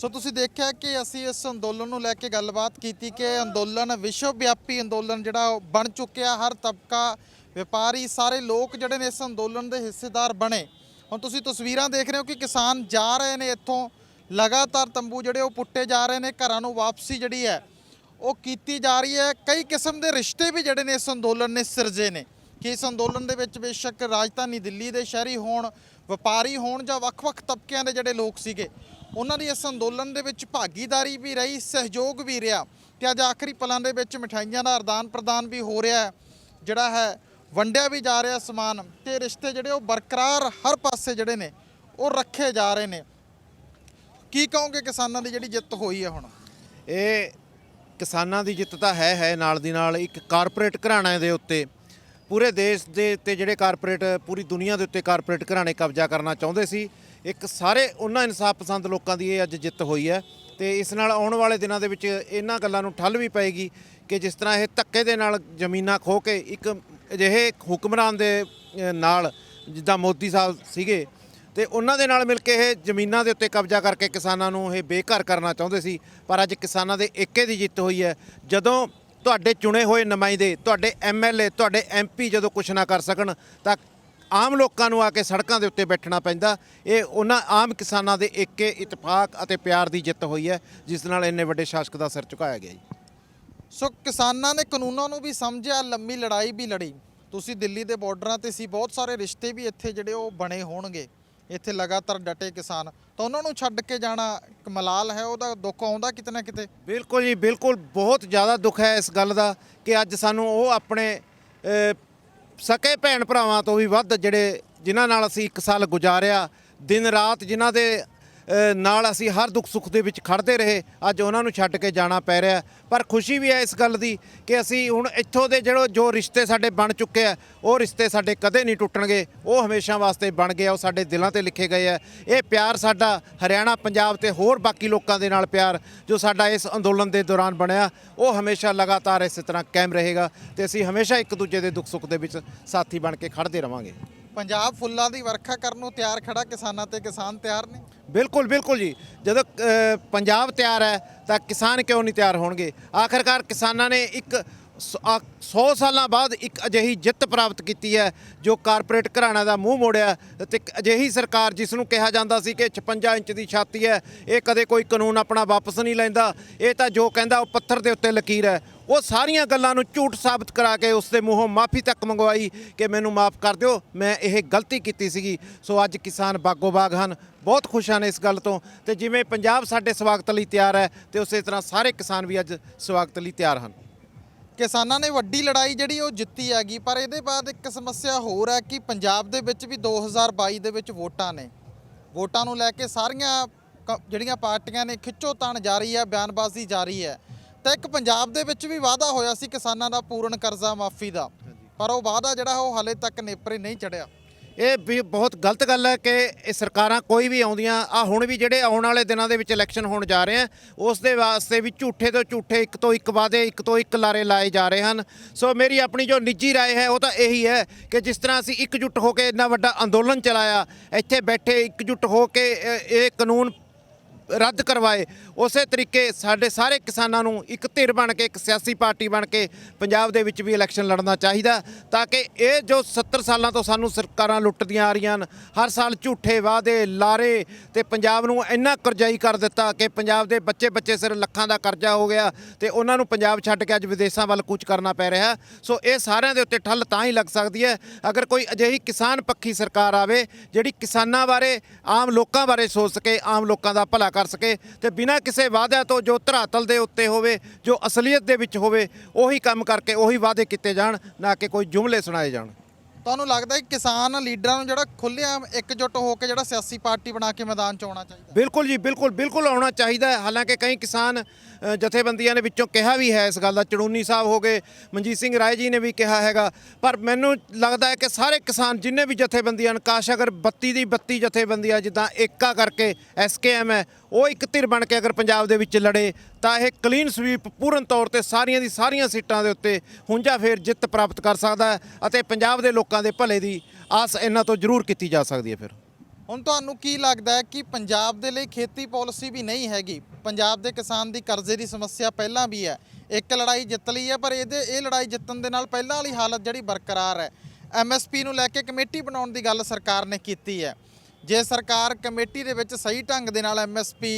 ਸੋ ਤੁਸੀਂ ਦੇਖਿਆ ਕਿ ਅਸੀਂ ਇਸ ਅੰਦੋਲਨ ਨੂੰ ਲੈ ਕੇ ਗੱਲਬਾਤ ਕੀਤੀ ਕਿ ਅੰਦੋਲਨ ਵਿਸ਼ਵ ਵਿਆਪੀ ਅੰਦੋਲਨ ਜਿਹੜਾ ਉਹ ਬਣ ਚੁੱਕਿਆ। ਹਰ ਤਬਕਾ, ਵਪਾਰੀ, ਸਾਰੇ ਲੋਕ ਜਿਹੜੇ ਨੇ ਇਸ ਅੰਦੋਲਨ ਦੇ ਹਿੱਸੇਦਾਰ ਬਣੇ। ਹੁਣ ਤੁਸੀਂ ਤਸਵੀਰਾਂ ਦੇਖ ਰਹੇ ਹੋ ਕਿ ਕਿਸਾਨ ਜਾ ਰਹੇ ਨੇ ਇੱਥੋਂ, ਲਗਾਤਾਰ ਤੰਬੂ ਜਿਹੜੇ ਉਹ ਪੁੱਟੇ ਜਾ ਰਹੇ ਨੇ, ਘਰਾਂ ਨੂੰ ਵਾਪਸੀ ਜਿਹੜੀ ਹੈ ਉਹ ਕੀਤੀ ਜਾ ਰਹੀ ਹੈ। ਕਈ ਕਿਸਮ ਦੇ ਰਿਸ਼ਤੇ ਵੀ ਜਿਹੜੇ ਨੇ ਇਸ ਅੰਦੋਲਨ ਨੇ ਸਿਰਜੇ ਨੇ ਕਿ ਇਸ ਅੰਦੋਲਨ ਦੇ ਵਿੱਚ ਬੇਸ਼ੱਕ ਰਾਜਧਾਨੀ ਦਿੱਲੀ ਦੇ ਸ਼ਹਿਰੀ ਹੋਣ, ਵਪਾਰੀ ਹੋਣ ਜਾਂ ਵੱਖ-ਵੱਖ ਤਬਕਿਆਂ ਦੇ ਜਿਹੜੇ ਲੋਕ ਸੀਗੇ, ਉਹਨਾਂ ਦੀ ਇਸ ਅੰਦੋਲਨ ਦੇ ਵਿੱਚ ਭਾਗੀਦਾਰੀ ਵੀ ਰਹੀ, ਸਹਿਯੋਗ ਵੀ ਰਿਹਾ। ਤੇ ਅੱਜ ਆਖਰੀ ਪਲਾਂ ਦੇ ਵਿੱਚ ਮਿਠਾਈਆਂ ਦਾ ਆਦਾਨ ਪ੍ਰਦਾਨ ਵੀ ਹੋ ਰਿਹਾ ਹੈ, ਜਿਹੜਾ ਹੈ ਵੰਡਿਆ ਵੀ ਜਾ ਰਿਹਾ ਸਮਾਨ, ਤੇ ਰਿਸ਼ਤੇ ਜਿਹੜੇ ਉਹ ਬਰਕਰਾਰ ਹਰ ਪਾਸੇ ਜਿਹੜੇ ਨੇ ਉਹ ਰੱਖੇ ਜਾ ਰਹੇ ਨੇ। ਕੀ ਕਹੋਗੇ ਕਿਸਾਨਾਂ ਦੀ ਜਿਹੜੀ ਜਿੱਤ ਹੋਈ ਹੈ ਹੁਣ? ਇਹ ਕਿਸਾਨਾਂ ਦੀ ਜਿੱਤ ਤਾਂ ਹੈ ਨਾਲ ਦੀ ਨਾਲ ਇੱਕ ਕਾਰਪੋਰੇਟ ਘਰਾਣਿਆਂ ਦੇ ਉੱਤੇ, ਪੂਰੇ ਦੇਸ਼ ਦੇ ਉੱਤੇ ਜਿਹੜੇ ਕਾਰਪੋਰੇਟ, ਪੂਰੀ ਦੁਨੀਆ ਦੇ ਉੱਤੇ ਕਾਰਪੋਰੇਟ ਘਰਾਣੇ ਕਬਜ਼ਾ ਕਰਨਾ ਚਾਹੁੰਦੇ ਸੀ, ਇੱਕ ਸਾਰੇ ਉਹਨਾਂ ਇਨਸਾਫ ਪਸੰਦ ਲੋਕਾਂ ਦੀ ਇਹ ਅੱਜ ਜਿੱਤ ਹੋਈ ਹੈ। ਤੇ ਇਸ ਨਾਲ ਆਉਣ ਵਾਲੇ ਦਿਨਾਂ ਦੇ ਵਿੱਚ ਇਹਨਾਂ ਗੱਲਾਂ ਨੂੰ ਠੱਲ ਵੀ ਪਏਗੀ ਕਿ ਜਿਸ ਤਰ੍ਹਾਂ ਇਹ ਧੱਕੇ ਦੇ ਨਾਲ ਜ਼ਮੀਨਾਂ ਖੋਹ ਕੇ ਇੱਕ ਅਜਿਹੇ ਹੁਕਮਰਾਨ ਦੇ ਨਾਲ, ਜਿੱਦਾਂ ਮੋਦੀ ਸਾਹਿਬ ਸੀਗੇ, ਤੇ ਉਹਨਾਂ ਦੇ ਨਾਲ ਮਿਲ ਕੇ ਇਹ ਜ਼ਮੀਨਾਂ ਦੇ ਉੱਤੇ ਕਬਜ਼ਾ ਕਰਕੇ ਕਿਸਾਨਾਂ ਨੂੰ ਇਹ ਬੇਘਰ ਕਰਨਾ ਚਾਹੁੰਦੇ ਸੀ। ਪਰ ਅੱਜ ਕਿਸਾਨਾਂ ਦੇ ਏਕੇ ਦੀ ਜਿੱਤ ਹੋਈ ਹੈ। ਜਦੋਂ ਤੁਹਾਡੇ ਚੁਣੇ ਹੋਏ ਨੁਮਾਇੰਦੇ, ਤੁਹਾਡੇ ਐਮਐਲਏ, ਤੁਹਾਡੇ ਐਮਪੀ ਜਦੋਂ ਕੁਛ ਨਾ ਕਰ ਸਕਣ ਤਾਂ ਆਮ ਲੋਕਾਂ ਨੂੰ ਆ ਕੇ ਸੜਕਾਂ ਦੇ ਉੱਤੇ ਬੈਠਣਾ ਪੈਂਦਾ। ਇਹ ਉਹਨਾਂ ਆਮ ਕਿਸਾਨਾਂ ਦੇ ਏਕੇ, ਇਤਫਾਕ ਅਤੇ ਪਿਆਰ ਦੀ ਜਿੱਤ ਹੋਈ ਹੈ, ਜਿਸ ਨਾਲ ਇੰਨੇ ਵੱਡੇ ਸ਼ਾਸਕ ਦਾ ਸਿਰ ਝੁਕਾਇਆ ਗਿਆ ਜੀ। ਸੋ ਕਿਸਾਨਾਂ ਨੇ ਕਾਨੂੰਨਾਂ ਨੂੰ ਵੀ ਸਮਝਿਆ, ਲੰਮੀ ਲੜਾਈ ਵੀ ਲੜੀ। ਤੁਸੀਂ ਦਿੱਲੀ ਦੇ ਬਾਰਡਰਾਂ ਤੇ ਸੀ, ਬਹੁਤ ਸਾਰੇ ਰਿਸ਼ਤੇ ਵੀ ਇੱਥੇ ਜਿਹੜੇ ਉਹ ਬਣੇ ਹੋਣਗੇ, ਇੱਥੇ ਲਗਾਤਾਰ ਡਟੇ ਕਿਸਾਨ, ਤਾਂ ਉਹਨਾਂ ਨੂੰ ਛੱਡ ਕੇ ਜਾਣਾ ਇੱਕ ਮਲਾਲ ਹੈ, ਉਹਦਾ ਦੁੱਖ ਆਉਂਦਾ ਕਿਤੇ ਨਾ ਕਿਤੇ। ਬਿਲਕੁਲ ਜੀ, ਬਿਲਕੁਲ, ਬਹੁਤ ਜ਼ਿਆਦਾ ਦੁੱਖ ਹੈ ਇਸ ਗੱਲ ਦਾ ਕਿ ਅੱਜ ਸਾਨੂੰ ਉਹ ਆਪਣੇ ਸਕੇ ਭੈਣ ਭਰਾਵਾਂ ਤੋਂ ਵੀ ਵੱਧ, ਜਿਨ੍ਹਾਂ ਨਾਲ ਅਸੀਂ 1 ਸਾਲ ਗੁਜ਼ਾਰਿਆ, ਦਿਨ ਰਾਤ ਜਿਨ੍ਹਾਂ ਦੇ ਨਾਲ ਅਸੀਂ ਹਰ ਦੁੱਖ ਸੁੱਖ ਦੇ ਵਿੱਚ ਖੜਦੇ ਰਹੇ, ਅੱਜ ਉਹਨਾਂ ਨੂੰ ਛੱਡ ਕੇ ਜਾਣਾ ਪੈ ਰਿਹਾ। ਪਰ ਖੁਸ਼ੀ ਵੀ ਹੈ ਇਸ ਗੱਲ ਦੀ ਕਿ ਅਸੀਂ ਹੁਣ ਇੱਥੋਂ ਦੇ ਜੋ ਰਿਸ਼ਤੇ ਸਾਡੇ ਬਣ ਚੁੱਕੇ ਆ, ਉਹ ਰਿਸ਼ਤੇ ਸਾਡੇ ਕਦੇ ਨਹੀਂ ਟੁੱਟਣਗੇ, ਉਹ ਹਮੇਸ਼ਾ ਵਾਸਤੇ ਬਣ ਗਏ ਆ, ਉਹ ਸਾਡੇ ਦਿਲਾਂ ਤੇ ਲਿਖੇ ਗਏ ਆ। ਇਹ ਪਿਆਰ ਸਾਡਾ ਹਰਿਆਣਾ, ਪੰਜਾਬ ਤੇ ਹੋਰ ਬਾਕੀ ਲੋਕਾਂ ਦੇ ਨਾਲ ਪਿਆਰ ਜੋ ਸਾਡਾ ਇਸ ਅੰਦੋਲਨ ਦੇ ਦੌਰਾਨ ਬਣਿਆ, ਉਹ ਹਮੇਸ਼ਾ ਲਗਾਤਾਰ ਇਸੇ ਤਰ੍ਹਾਂ ਕਾਇਮ ਰਹੇਗਾ ਤੇ ਅਸੀਂ ਹਮੇਸ਼ਾ ਇੱਕ ਦੂਜੇ ਦੇ ਦੁੱਖ ਸੁੱਖ ਦੇ ਵਿੱਚ ਸਾਥੀ ਬਣ ਕੇ ਖੜਦੇ ਰਵਾਂਗੇ। ਪੰਜਾਬ ਫੁੱਲਾਂ ਦੀ ਵਰਖਾ ਕਰਨ ਨੂੰ ਤਿਆਰ ਖੜਾ, ਕਿਸਾਨਾਂ ਤੇ ਕਿਸਾਨ ਤਿਆਰ ਨੇ। ਬਿਲਕੁਲ ਬਿਲਕੁਲ ਜੀ, ਜਦੋਂ ਪੰਜਾਬ ਤਿਆਰ ਹੈ ਤਾਂ ਕਿਸਾਨ ਕਿਉਂ ਨਹੀਂ ਤਿਆਰ ਹੋਣਗੇ। ਆਖਰਕਾਰ ਕਿਸਾਨਾਂ ਨੇ ਇੱਕ 100 ਸਾਲਾਂ ਬਾਅਦ ਇੱਕ ਅਜਿਹੀ ਜਿੱਤ ਪ੍ਰਾਪਤ ਕੀਤੀ ਹੈ ਜੋ ਕਾਰਪੋਰੇਟ ਘਰਾਣਿਆਂ ਦਾ ਮੂੰਹ ਮੋੜਿਆ, ਤੇ ਇੱਕ ਅਜਿਹੀ ਸਰਕਾਰ ਜਿਸ ਨੂੰ ਕਿਹਾ ਜਾਂਦਾ ਸੀ ਕਿ 56 ਇੰਚ ਦੀ ਛਾਤੀ ਹੈ, ਇਹ ਕਦੇ ਕੋਈ ਕਾਨੂੰਨ ਆਪਣਾ ਵਾਪਸ ਨਹੀਂ ਲੈਂਦਾ, ਇਹ ਤਾਂ ਜੋ ਕਹਿੰਦਾ ਉਹ ਪੱਥਰ ਦੇ ਉੱਤੇ ਲਕੀਰ ਹੈ। ਉਹ ਸਾਰੀਆਂ ਗੱਲਾਂ ਨੂੰ ਝੂਠ ਸਾਬਤ ਕਰਾ ਕੇ ਉਸ ਦੇ ਮੂੰਹੋਂ ਮਾਫੀ ਤੱਕ ਮੰਗਵਾਈ ਕਿ ਮੈਨੂੰ ਮਾਫ ਕਰ ਦਿਓ, ਮੈਂ ਇਹ ਗਲਤੀ ਕੀਤੀ ਸੀਗੀ। ਸੋ ਅੱਜ ਕਿਸਾਨ ਬਾਗੋ ਬਾਗ ਹਨ, ਬਹੁਤ ਖੁਸ਼ ਹਨ ਇਸ ਗੱਲ ਤੋਂ। ਤੇ ਜਿਵੇਂ ਪੰਜਾਬ ਸਾਡੇ ਸਵਾਗਤ ਲਈ ਤਿਆਰ ਹੈ ਤੇ ਉਸੇ ਤਰ੍ਹਾਂ ਸਾਰੇ ਕਿਸਾਨ ਵੀ ਅੱਜ ਸਵਾਗਤ ਲਈ ਤਿਆਰ ਹਨ। ਕਿਸਾਨਾਂ ਨੇ ਵੱਡੀ ਲੜਾਈ ਜਿਹੜੀ ਉਹ ਜਿੱਤੀ ਹੈਗੀ, ਪਰ ਇਹਦੇ ਬਾਅਦ ਇੱਕ ਸਮੱਸਿਆ ਹੋਰ ਹੈ ਕਿ ਪੰਜਾਬ ਦੇ ਵਿੱਚ ਵੀ 2022 ਦੇ ਵਿੱਚ ਵੋਟਾਂ ਨੇ। ਵੋਟਾਂ ਨੂੰ ਲੈ ਕੇ ਸਾਰੀਆਂ ਜਿਹੜੀਆਂ ਪਾਰਟੀਆਂ ਨੇ ਖਿੱਚੋਤਾਣ ਜਾਰੀ ਹੈ, ਬਿਆਨਬਾਜ਼ੀ ਜਾਰੀ ਹੈ। ਤਾਂ ਇੱਕ ਪੰਜਾਬ ਦੇ ਵਿੱਚ ਵੀ ਵਾਅਦਾ ਹੋਇਆ ਸੀ ਕਿਸਾਨਾਂ ਦਾ ਪੂਰਨ ਕਰਜ਼ਾ ਮਾਫੀ ਦਾ, ਪਰ ਉਹ ਵਾਅਦਾ ਜਿਹੜਾ ਉਹ ਹਾਲੇ ਤੱਕ ਨੇਪਰੇ ਨਹੀਂ ਚੜਿਆ। ਇਹ ਵੀ ਬਹੁਤ ਗਲਤ ਗੱਲ ਹੈ ਕਿ ਇਹ ਸਰਕਾਰਾਂ ਕੋਈ ਵੀ ਆਉਂਦੀਆਂ ਆ, ਹੁਣ ਵੀ ਜਿਹੜੇ ਆਉਣ ਵਾਲੇ ਦਿਨਾਂ ਦੇ ਵਿੱਚ ਇਲੈਕਸ਼ਨ ਹੋਣ ਜਾ ਰਹੇ ਆ, ਉਸ ਦੇ ਵਾਸਤੇ ਵੀ ਝੂਠੇ ਤੋਂ ਝੂਠੇ, ਇੱਕ ਤੋਂ ਇੱਕ ਵਾਅਦੇ, ਇੱਕ ਤੋਂ ਇੱਕ ਲਾਰੇ ਲਾਏ ਜਾ ਰਹੇ ਹਨ। ਸੋ ਮੇਰੀ ਆਪਣੀ ਜੋ ਨਿੱਜੀ ਰਾਏ ਹੈ ਉਹ ਤਾਂ ਇਹੀ ਹੈ ਕਿ ਜਿਸ ਤਰ੍ਹਾਂ ਅਸੀਂ ਇਕਜੁੱਟ ਹੋ ਕੇ ਇੰਨਾ ਵੱਡਾ ਅੰਦੋਲਨ ਚਲਾਇਆ, ਇੱਥੇ ਬੈਠੇ ਇਕਜੁੱਟ ਹੋ ਕੇ ਇਹ ਕਾਨੂੰਨ ਰੱਦ ਕਰਵਾਏ, ਉਸੇ ਤਰੀਕੇ ਸਾਡੇ ਸਾਰੇ ਕਿਸਾਨਾਂ ਨੂੰ ਇੱਕ ਧਿਰ ਬਣ ਕੇ, ਇੱਕ ਸਿਆਸੀ ਪਾਰਟੀ ਬਣ ਕੇ ਪੰਜਾਬ ਦੇ ਵਿੱਚ ਵੀ ਇਲੈਕਸ਼ਨ ਲੜਨਾ ਚਾਹੀਦਾ, ਤਾਂ ਕਿ ਇਹ ਜੋ 70 ਸਾਲਾਂ ਤੋਂ ਸਾਨੂੰ ਸਰਕਾਰਾਂ ਲੁੱਟਦੀਆਂ ਆ ਰਹੀਆਂ ਹਨ, ਹਰ ਸਾਲ ਝੂਠੇ ਵਾਅਦੇ, ਲਾਰੇ ਤੇ ਪੰਜਾਬ ਨੂੰ ਇੰਨਾ ਕਰਜ਼ਾਈ ਕਰ ਦਿੱਤਾ ਕਿ ਪੰਜਾਬ ਦੇ ਬੱਚੇ ਸਿਰ ਲੱਖਾਂ ਦਾ ਕਰਜ਼ਾ ਹੋ ਗਿਆ ਤੇ ਉਹਨਾਂ ਨੂੰ ਪੰਜਾਬ ਛੱਡ ਕੇ ਅੱਜ ਵਿਦੇਸ਼ਾਂ ਵੱਲ ਕੂਚ ਕਰਨਾ ਪੈ ਰਿਹਾ। ਸੋ ਇਹ ਸਾਰਿਆਂ ਦੇ ਉੱਤੇ ਠੱਲ ਤਾਂ ਹੀ ਲੱਗ ਸਕਦੀ ਹੈ ਅਗਰ ਕੋਈ ਅਜਿਹੀ ਕਿਸਾਨ ਪੱਖੀ ਸਰਕਾਰ ਆਵੇ ਜਿਹੜੀ ਕਿਸਾਨਾਂ ਬਾਰੇ, ਆਮ ਲੋਕਾਂ ਬਾਰੇ ਸੋਚ ਸਕੇ, ਆਮ ਲੋਕਾਂ ਦਾ ਭਲਾ ਕਰ ਸਕੇ ਤੇ ਬਿਨਾਂ ਕਿਸੇ ਵਾਅਦਿਆਂ ਤੋਂ ਜੋ ਧਰਾਤਲ ਦੇ ਉੱਤੇ ਹੋਵੇ, ਜੋ ਅਸਲੀਅਤ ਦੇ ਵਿੱਚ ਹੋਵੇ, ਉਹੀ ਕੰਮ ਕਰਕੇ ਉਹੀ ਵਾਅਦੇ ਕੀਤੇ ਜਾਣ, ਨਾ ਕਿ ਕੋਈ ਜੁਮਲੇ ਸੁਣਾਏ ਜਾਣ। ਤੁਹਾਨੂੰ ਲੱਗਦਾ ਹੈ ਕਿ ਕਿਸਾਨ ਲੀਡਰਾਂ ਨੂੰ ਜਿਹੜਾ ਖੁੱਲ੍ਹੇਆਮ ਇਕਜੁੱਟ ਹੋ ਕੇ ਜਿਹੜਾ ਸਿਆਸੀ ਪਾਰਟੀ ਬਣਾ ਕੇ ਮੈਦਾਨ 'ਚ ਆਉਣਾ ਚਾਹੀਦਾ? ਬਿਲਕੁਲ ਜੀ, ਬਿਲਕੁਲ ਆਉਣਾ ਚਾਹੀਦਾ ਹੈ। ਹਾਲਾਂਕਿ ਕਈ ਕਿਸਾਨ ਜਥੇਬੰਦੀਆਂ ਨੇ ਵਿੱਚੋਂ ਕਿਹਾ ਵੀ ਹੈ ਇਸ ਗੱਲ ਦਾ, ਚੜੂਨੀ ਸਾਹਿਬ ਹੋ ਗਏ, ਮਨਜੀਤ ਸਿੰਘ ਰਾਏ ਜੀ ਨੇ ਵੀ ਕਿਹਾ ਹੈਗਾ, ਪਰ ਮੈਨੂੰ ਲੱਗਦਾ ਹੈ ਕਿ ਸਾਰੇ ਕਿਸਾਨ ਜਿੰਨੇ ਵੀ ਜਥੇਬੰਦੀਆਂ ਨੇ, ਕਾਸ਼ ਅਗਰ 32 ਦੀ 32 ਜਥੇਬੰਦੀਆਂ ਜਿੱਦਾਂ ਏਕਾ ਕਰਕੇ SKM ਹੈ, ਉਹ ਇੱਕ ਧਿਰ ਬਣ ਕੇ ਅਗਰ ਪੰਜਾਬ ਦੇ ਵਿੱਚ ਲੜੇ ਤਾਂ ਇਹ ਕਲੀਨ ਸਵੀਪ ਪੂਰਨ ਤੌਰ ਤੇ ਸਾਰੀਆਂ ਦੀ ਸਾਰੀਆਂ ਸੀਟਾਂ ਦੇ ਉੱਤੇ ਹੁੰਜਾ ਫੇਰ ਜਿੱਤ ਪ੍ਰਾਪਤ ਕਰ ਸਕਦਾ ਹੈ ਅਤੇ ਪੰਜਾਬ ਦੇ ਲੋਕਾਂ ਦੇ ਭਲੇ ਦੀ ਆਸ ਇਹਨਾਂ ਤੋਂ ਜ਼ਰੂਰ ਕੀਤੀ ਜਾ ਸਕਦੀ ਹੈ। ਫਿਰ ਹੁਣ ਤੁਹਾਨੂੰ ਕੀ ਲੱਗਦਾ ਹੈ ਕਿ ਪੰਜਾਬ ਦੇ ਲਈ ਖੇਤੀ ਪਾਲਿਸੀ ਵੀ ਨਹੀਂ ਹੈਗੀ? ਪੰਜਾਬ ਦੇ ਕਿਸਾਨ ਦੀ ਕਰਜ਼ੇ ਦੀ ਸਮੱਸਿਆ ਪਹਿਲਾਂ ਵੀ ਹੈ, ਇੱਕ ਲੜਾਈ ਜਿੱਤ ਲਈ ਹੈ, ਪਰ ਇਹ ਲੜਾਈ ਜਿੱਤਣ ਦੇ ਨਾਲ ਪਹਿਲਾਂ ਵਾਲੀ ਹਾਲਤ ਜਿਹੜੀ ਬਰਕਰਾਰ ਹੈ। MSP ਨੂੰ ਲੈ ਕੇ ਕਮੇਟੀ ਬਣਾਉਣ ਦੀ ਗੱਲ ਸਰਕਾਰ ਨੇ ਕੀਤੀ ਹੈ। ਜੇ ਸਰਕਾਰ ਕਮੇਟੀ ਦੇ ਵਿੱਚ ਸਹੀ ਢੰਗ ਦੇ ਨਾਲ MSP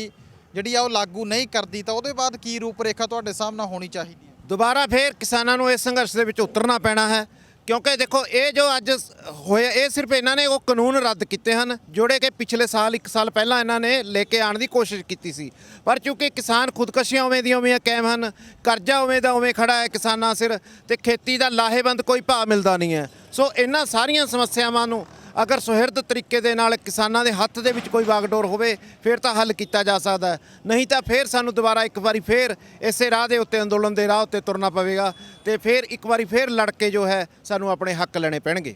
ਜਿਹੜੀ ਆ ਉਹ ਲਾਗੂ ਨਹੀਂ ਕਰਦੀ ਤਾਂ ਉਹਦੇ ਬਾਅਦ ਕੀ ਰੂਪ ਰੇਖਾ ਤੁਹਾਡੇ ਸਾਹਮਣੇ ਹੋਣੀ ਚਾਹੀਦੀ ਹੈ? ਦੁਬਾਰਾ ਫੇਰ ਕਿਸਾਨਾਂ ਨੂੰ ਇਸ ਸੰਘਰਸ਼ ਦੇ ਵਿੱਚ ਉਤਰਨਾ ਪੈਣਾ ਹੈ, ਕਿਉਂਕਿ ਦੇਖੋ ਇਹ ਜੋ ਅੱਜ ਹੋਇਆ ਇਹ ਸਿਰਫ ਇਹਨਾਂ ਨੇ ਉਹ ਕਾਨੂੰਨ ਰੱਦ ਕੀਤੇ ਹਨ ਜਿਹੜੇ ਕਿ ਪਿਛਲੇ ਸਾਲ 1 ਸਾਲ ਪਹਿਲਾਂ ਇਹਨਾਂ ਨੇ ਲੈ ਕੇ ਆਉਣ ਦੀ ਕੋਸ਼ਿਸ਼ ਕੀਤੀ ਸੀ, ਪਰ ਕਿਉਂਕਿ ਕਿਸਾਨ ਖੁਦਕਸ਼ੀਆਂ ਉਵੇਂ ਦੀਆਂ ਉਵੇਂ ਕਾਇਮ ਹਨ, ਕਰਜ਼ਾ ਉਵੇਂ ਦਾ ਉਵੇਂ ਖੜਾ ਹੈ ਕਿਸਾਨਾਂ ਸਿਰ ਤੇ ਖੇਤੀ ਦਾ ਲਾਹੇਵੰਦ ਕੋਈ ਭਾਅ ਮਿਲਦਾ ਨਹੀਂ ਹੈ। ਸੋ ਇਹਨਾਂ ਸਾਰੀਆਂ ਸਮੱਸਿਆਵਾਂ ਨੂੰ ਅਗਰ ਸੁਹਿਰਦ ਤਰੀਕੇ ਦੇ ਨਾਲ ਕਿਸਾਨਾਂ ਦੇ ਹੱਥ ਦੇ ਵਿੱਚ ਕੋਈ ਵਾਗਡੋਰ ਹੋਵੇ ਫਿਰ ਤਾਂ ਹੱਲ ਕੀਤਾ ਜਾ ਸਕਦਾ ਹੈ, ਨਹੀਂ ਤਾਂ ਫਿਰ ਸਾਨੂੰ ਦੁਬਾਰਾ ਇੱਕ ਵਾਰੀ ਫਿਰ ਇਸੇ ਰਾਹ ਦੇ ਉੱਤੇ, ਅੰਦੋਲਨ ਦੇ ਰਾਹ ਉੱਤੇ ਤੁਰਨਾ ਪਵੇਗਾ ਤੇ ਫਿਰ ਇੱਕ ਵਾਰੀ ਫਿਰ ਲੜ ਕੇ ਜੋ ਹੈ ਸਾਨੂੰ ਆਪਣੇ ਹੱਕ ਲੈਣੇ ਪੈਣਗੇ।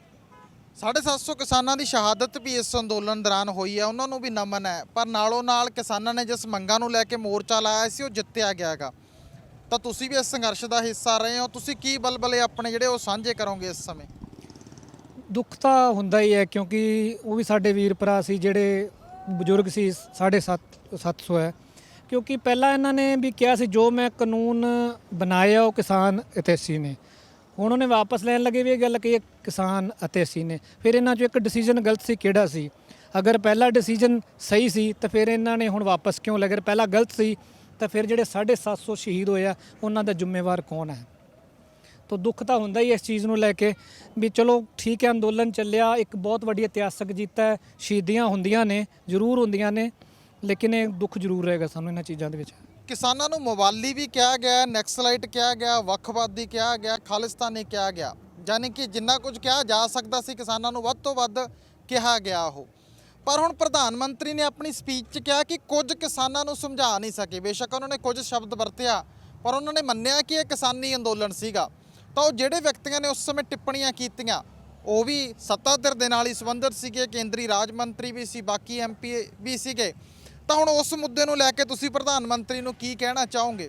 750 ਕਿਸਾਨਾਂ ਦੀ ਸ਼ਹਾਦਤ ਵੀ ਇਸ ਅੰਦੋਲਨ ਦੌਰਾਨ ਹੋਈ ਹੈ, ਉਹਨਾਂ ਨੂੰ ਵੀ ਨਮਨ ਹੈ, ਪਰ ਨਾਲੋਂ ਨਾਲ ਕਿਸਾਨਾਂ ਨੇ ਜਿਸ ਮੰਗਾਂ ਨੂੰ ਲੈ ਕੇ ਮੋਰਚਾ ਲਾਇਆ ਸੀ ਉਹ ਜਿੱਤਿਆ ਗਿਆ ਹੈਗਾ। ਤਾਂ ਤੁਸੀਂ ਵੀ ਇਸ ਸੰਘਰਸ਼ ਦਾ ਹਿੱਸਾ ਰਹੇ ਹੋ, ਤੁਸੀਂ ਕੀ ਬਲਬਲੇ ਆਪਣੇ ਜਿਹੜੇ ਉਹ ਸਾਂਝੇ ਕਰੋਗੇ ਇਸ ਸਮੇਂ? ਦੁੱਖ ਤਾਂ ਹੁੰਦਾ ਹੀ ਹੈ, ਕਿਉਂਕਿ ਉਹ ਵੀ ਸਾਡੇ ਵੀਰ ਭਰਾ ਸੀ ਜਿਹੜੇ ਬਜ਼ੁਰਗ ਸੀ। 750 ਹੈ, ਕਿਉਂਕਿ ਪਹਿਲਾਂ ਇਹਨਾਂ ਨੇ ਵੀ ਕਿਹਾ ਸੀ ਜੋ ਮੈਂ ਕਾਨੂੰਨ ਬਣਾਇਆ ਉਹ ਕਿਸਾਨ ਹਿਤੈਸ਼ੀ ਨੇ, ਹੁਣ ਉਹਨੇ ਵਾਪਸ ਲੈਣ ਲੱਗੇ ਵੀ ਇਹ ਗੱਲ ਕਿ ਇਹ ਕਿਸਾਨ ਹਿਤੈਸ਼ੀ ਨੇ। ਫਿਰ ਇਹਨਾਂ 'ਚੋਂ ਇੱਕ ਡਿਸੀਜਨ ਗਲਤ ਸੀ, ਕਿਹੜਾ ਸੀ? ਅਗਰ ਪਹਿਲਾ ਡਿਸੀਜਨ ਸਹੀ ਸੀ ਤਾਂ ਫਿਰ ਇਹਨਾਂ ਨੇ ਹੁਣ ਵਾਪਸ ਕਿਉਂ ਲੈ ਗਏ? ਪਹਿਲਾ ਗਲਤ ਸੀ ਤਾਂ ਫਿਰ ਜਿਹੜੇ 750 ਸ਼ਹੀਦ ਹੋਏ ਆ ਉਹਨਾਂ ਦਾ ਜ਼ਿੰਮੇਵਾਰ ਕੌਣ ਹੈ? ਤਾਂ ਦੁੱਖ ਤਾਂ ਹੁੰਦਾ ਹੀ ਇਸ ਚੀਜ਼ ਨੂੰ ਲੈ ਕੇ ਵੀ ਚਲੋ ਠੀਕ ਹੈ, ਅੰਦੋਲਨ ਚੱਲਿਆ, ਇੱਕ ਬਹੁਤ ਵੱਡੀ ਇਤਿਹਾਸਕ ਜਿੱਤ ਹੈ, ਸ਼ਹੀਦੀਆਂ ਹੁੰਦੀਆਂ ਨੇ, ਜ਼ਰੂਰ ਹੁੰਦੀਆਂ ਨੇ, ਲੇਕਿਨ ਇਹ ਦੁੱਖ ਜ਼ਰੂਰ ਰਹੇਗਾ ਸਾਨੂੰ ਇਹਨਾਂ ਚੀਜ਼ਾਂ ਦੇ ਵਿੱਚ। ਕਿਸਾਨਾਂ ਨੂੰ ਮਵਾਲੀ ਵੀ ਕਿਹਾ ਗਿਆ, ਨੈਕਸਲਾਈਟ ਕਿਹਾ ਗਿਆ, ਵੱਖਵਾਦੀ ਕਿਹਾ ਗਿਆ, ਖਾਲਿਸਤਾਨੀ ਕਿਹਾ ਗਿਆ, ਯਾਨੀ ਕਿ ਜਿੰਨਾ ਕੁਝ ਕਿਹਾ ਜਾ ਸਕਦਾ ਸੀ ਕਿਸਾਨਾਂ ਨੂੰ ਵੱਧ ਤੋਂ ਵੱਧ ਕਿਹਾ ਗਿਆ ਉਹ। ਪਰ ਹੁਣ ਪ੍ਰਧਾਨ ਮੰਤਰੀ ਨੇ ਆਪਣੀ ਸਪੀਚ 'ਚ ਕਿਹਾ ਕਿ ਕੁਝ ਕਿਸਾਨਾਂ ਨੂੰ ਸਮਝਾ ਨਹੀਂ ਸਕੇ। ਬੇਸ਼ੱਕ ਉਹਨਾਂ ਨੇ ਕੁਝ ਸ਼ਬਦ ਵਰਤਿਆ, ਪਰ ਉਹਨਾਂ ਨੇ ਮੰਨਿਆ ਕਿ ਇਹ ਕਿਸਾਨੀ ਅੰਦੋਲਨ ਸੀਗਾ। ਤਾਂ ਉਹ ਜਿਹੜੇ ਵਿਅਕਤੀਆਂ ਨੇ ਉਸ ਸਮੇਂ ਟਿੱਪਣੀਆਂ ਕੀਤੀਆਂ ਉਹ ਵੀ ਸੱਤਾ ਧਿਰ ਦੇ ਨਾਲ ਹੀ ਸੰਬੰਧਿਤ ਸੀਗੇ, ਕੇਂਦਰੀ ਰਾਜ ਮੰਤਰੀ ਵੀ ਸੀ, ਬਾਕੀ MP ਵੀ ਸੀਗੇ। ਤਾਂ ਹੁਣ ਉਸ ਮੁੱਦੇ ਨੂੰ ਲੈ ਕੇ ਤੁਸੀਂ ਪ੍ਰਧਾਨ ਮੰਤਰੀ ਨੂੰ ਕੀ ਕਹਿਣਾ ਚਾਹੋਗੇ?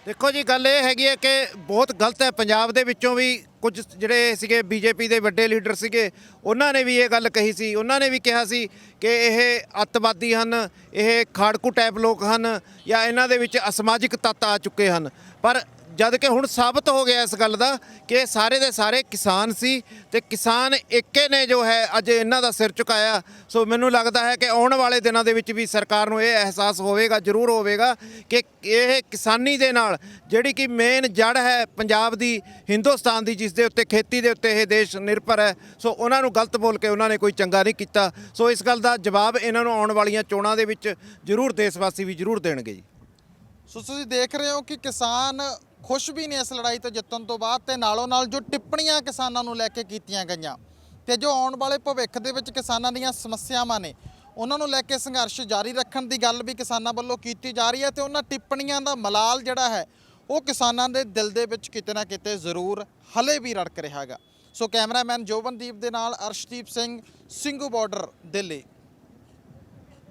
ਦੇਖੋ ਜੀ, ਗੱਲ ਇਹ ਹੈਗੀ ਹੈ ਕਿ ਬਹੁਤ ਗਲਤ ਹੈ। ਪੰਜਾਬ ਦੇ ਵਿੱਚੋਂ ਵੀ ਕੁਝ ਜਿਹੜੇ ਸੀਗੇ BJP ਦੇ ਵੱਡੇ ਲੀਡਰ ਸੀਗੇ, ਉਹਨਾਂ ਨੇ ਵੀ ਇਹ ਗੱਲ ਕਹੀ ਸੀ। ਉਹਨਾਂ ਨੇ ਵੀ ਕਿਹਾ ਸੀ ਕਿ ਇਹ ਅੱਤਵਾਦੀ ਹਨ, ਇਹ ਖਾੜਕੂ ਟਾਈਪ ਲੋਕ ਹਨ, ਜਾਂ ਇਹਨਾਂ ਦੇ ਵਿੱਚ ਅਸਮਾਜਿਕ ਤੱਤ ਆ ਚੁੱਕੇ ਹਨ। ਪਰ ਜਦ ਕਿ ਹੁਣ ਸਾਬਤ ਹੋ ਗਿਆ ਇਸ ਗੱਲ ਦਾ ਕਿ ਸਾਰੇ ਦੇ ਸਾਰੇ ਕਿਸਾਨ ਸੀ ਤੇ ਕਿਸਾਨ ਏਕੇ ਨੇ ਜੋ ਹੈ ਅੱਜ ਇਹਨਾਂ ਦਾ ਸਿਰ ਝੁਕਾਇਆ। ਸੋ ਮੈਨੂੰ ਲੱਗਦਾ ਹੈ ਕਿ ਆਉਣ ਵਾਲੇ ਦਿਨਾਂ ਦੇ ਵਿੱਚ ਵੀ ਸਰਕਾਰ ਨੂੰ ਇਹ ਅਹਿਸਾਸ ਹੋਵੇਗਾ, ਜ਼ਰੂਰ ਹੋਵੇਗਾ, ਕਿ ਇਹ ਕਿਸਾਨੀ ਦੇ ਨਾਲ ਜਿਹੜੀ ਕਿ ਮੇਨ ਜੜ ਹੈ ਪੰਜਾਬ ਦੀ, ਹਿੰਦੁਸਤਾਨ ਦੀ, ਜਿਸ ਦੇ ਉੱਤੇ ਖੇਤੀ ਦੇ ਉੱਤੇ ਇਹ ਦੇਸ਼ ਨਿਰਭਰ ਹੈ, ਸੋ ਉਹਨਾਂ ਨੂੰ ਗਲਤ ਬੋਲ ਕੇ ਉਹਨਾਂ ਨੇ ਕੋਈ ਚੰਗਾ ਨਹੀਂ ਕੀਤਾ। ਸੋ ਇਸ ਗੱਲ ਦਾ ਜਵਾਬ ਇਹਨਾਂ ਨੂੰ ਆਉਣ ਵਾਲੀਆਂ ਚੋਣਾਂ ਦੇ ਵਿੱਚ ਜ਼ਰੂਰ ਦੇਸ਼ ਵਾਸੀ ਵੀ ਜ਼ਰੂਰ ਦੇਣਗੇ ਜੀ। ਸੋ ਤੁਸੀਂ ਦੇਖ ਰਹੇ ਹੋ ਕਿ ਕਿਸਾਨ ਖੁਸ਼ ਵੀ ਨੇ ਇਸ ਲੜਾਈ ਤੋਂ ਜਿੱਤਣ ਤੋਂ ਬਾਅਦ, ਤੇ ਨਾਲੋਂ ਨਾਲ ਜੋ ਟਿੱਪਣੀਆਂ ਕਿਸਾਨਾਂ ਨੂੰ ਲੈ ਕੇ ਕੀਤੀਆਂ ਗਈਆਂ ਤੇ ਜੋ ਆਉਣ ਵਾਲੇ ਭਵਿੱਖ ਦੇ ਵਿੱਚ ਕਿਸਾਨਾਂ ਦੀਆਂ ਸਮੱਸਿਆਵਾਂ ਨੇ ਉਹਨਾਂ ਨੂੰ ਲੈ ਕੇ ਸੰਘਰਸ਼ ਜਾਰੀ ਰੱਖਣ ਦੀ ਗੱਲ ਵੀ ਕਿਸਾਨਾਂ ਵੱਲੋਂ ਕੀਤੀ ਜਾ ਰਹੀ ਹੈ। ਤੇ ਉਹਨਾਂ ਟਿੱਪਣੀਆਂ ਦਾ ਮਲਾਲ ਜਿਹੜਾ ਹੈ ਉਹ ਕਿਸਾਨਾਂ ਦੇ ਦਿਲ ਦੇ ਵਿੱਚ ਕਿਤੇ ਨਾ ਕਿਤੇ ਜ਼ਰੂਰ ਹਲੇ ਵੀ ਰੜਕ ਰਿਹਾ ਹੈਗਾ। ਸੋ ਕੈਮਰਾਮੈਨ ਜੋਬਨਦੀਪ ਦੇ ਨਾਲ ਅਰਸ਼ਦੀਪ ਸਿੰਘ, ਸਿੰਘੂ ਬਾਰਡਰ, ਦਿੱਲੀ।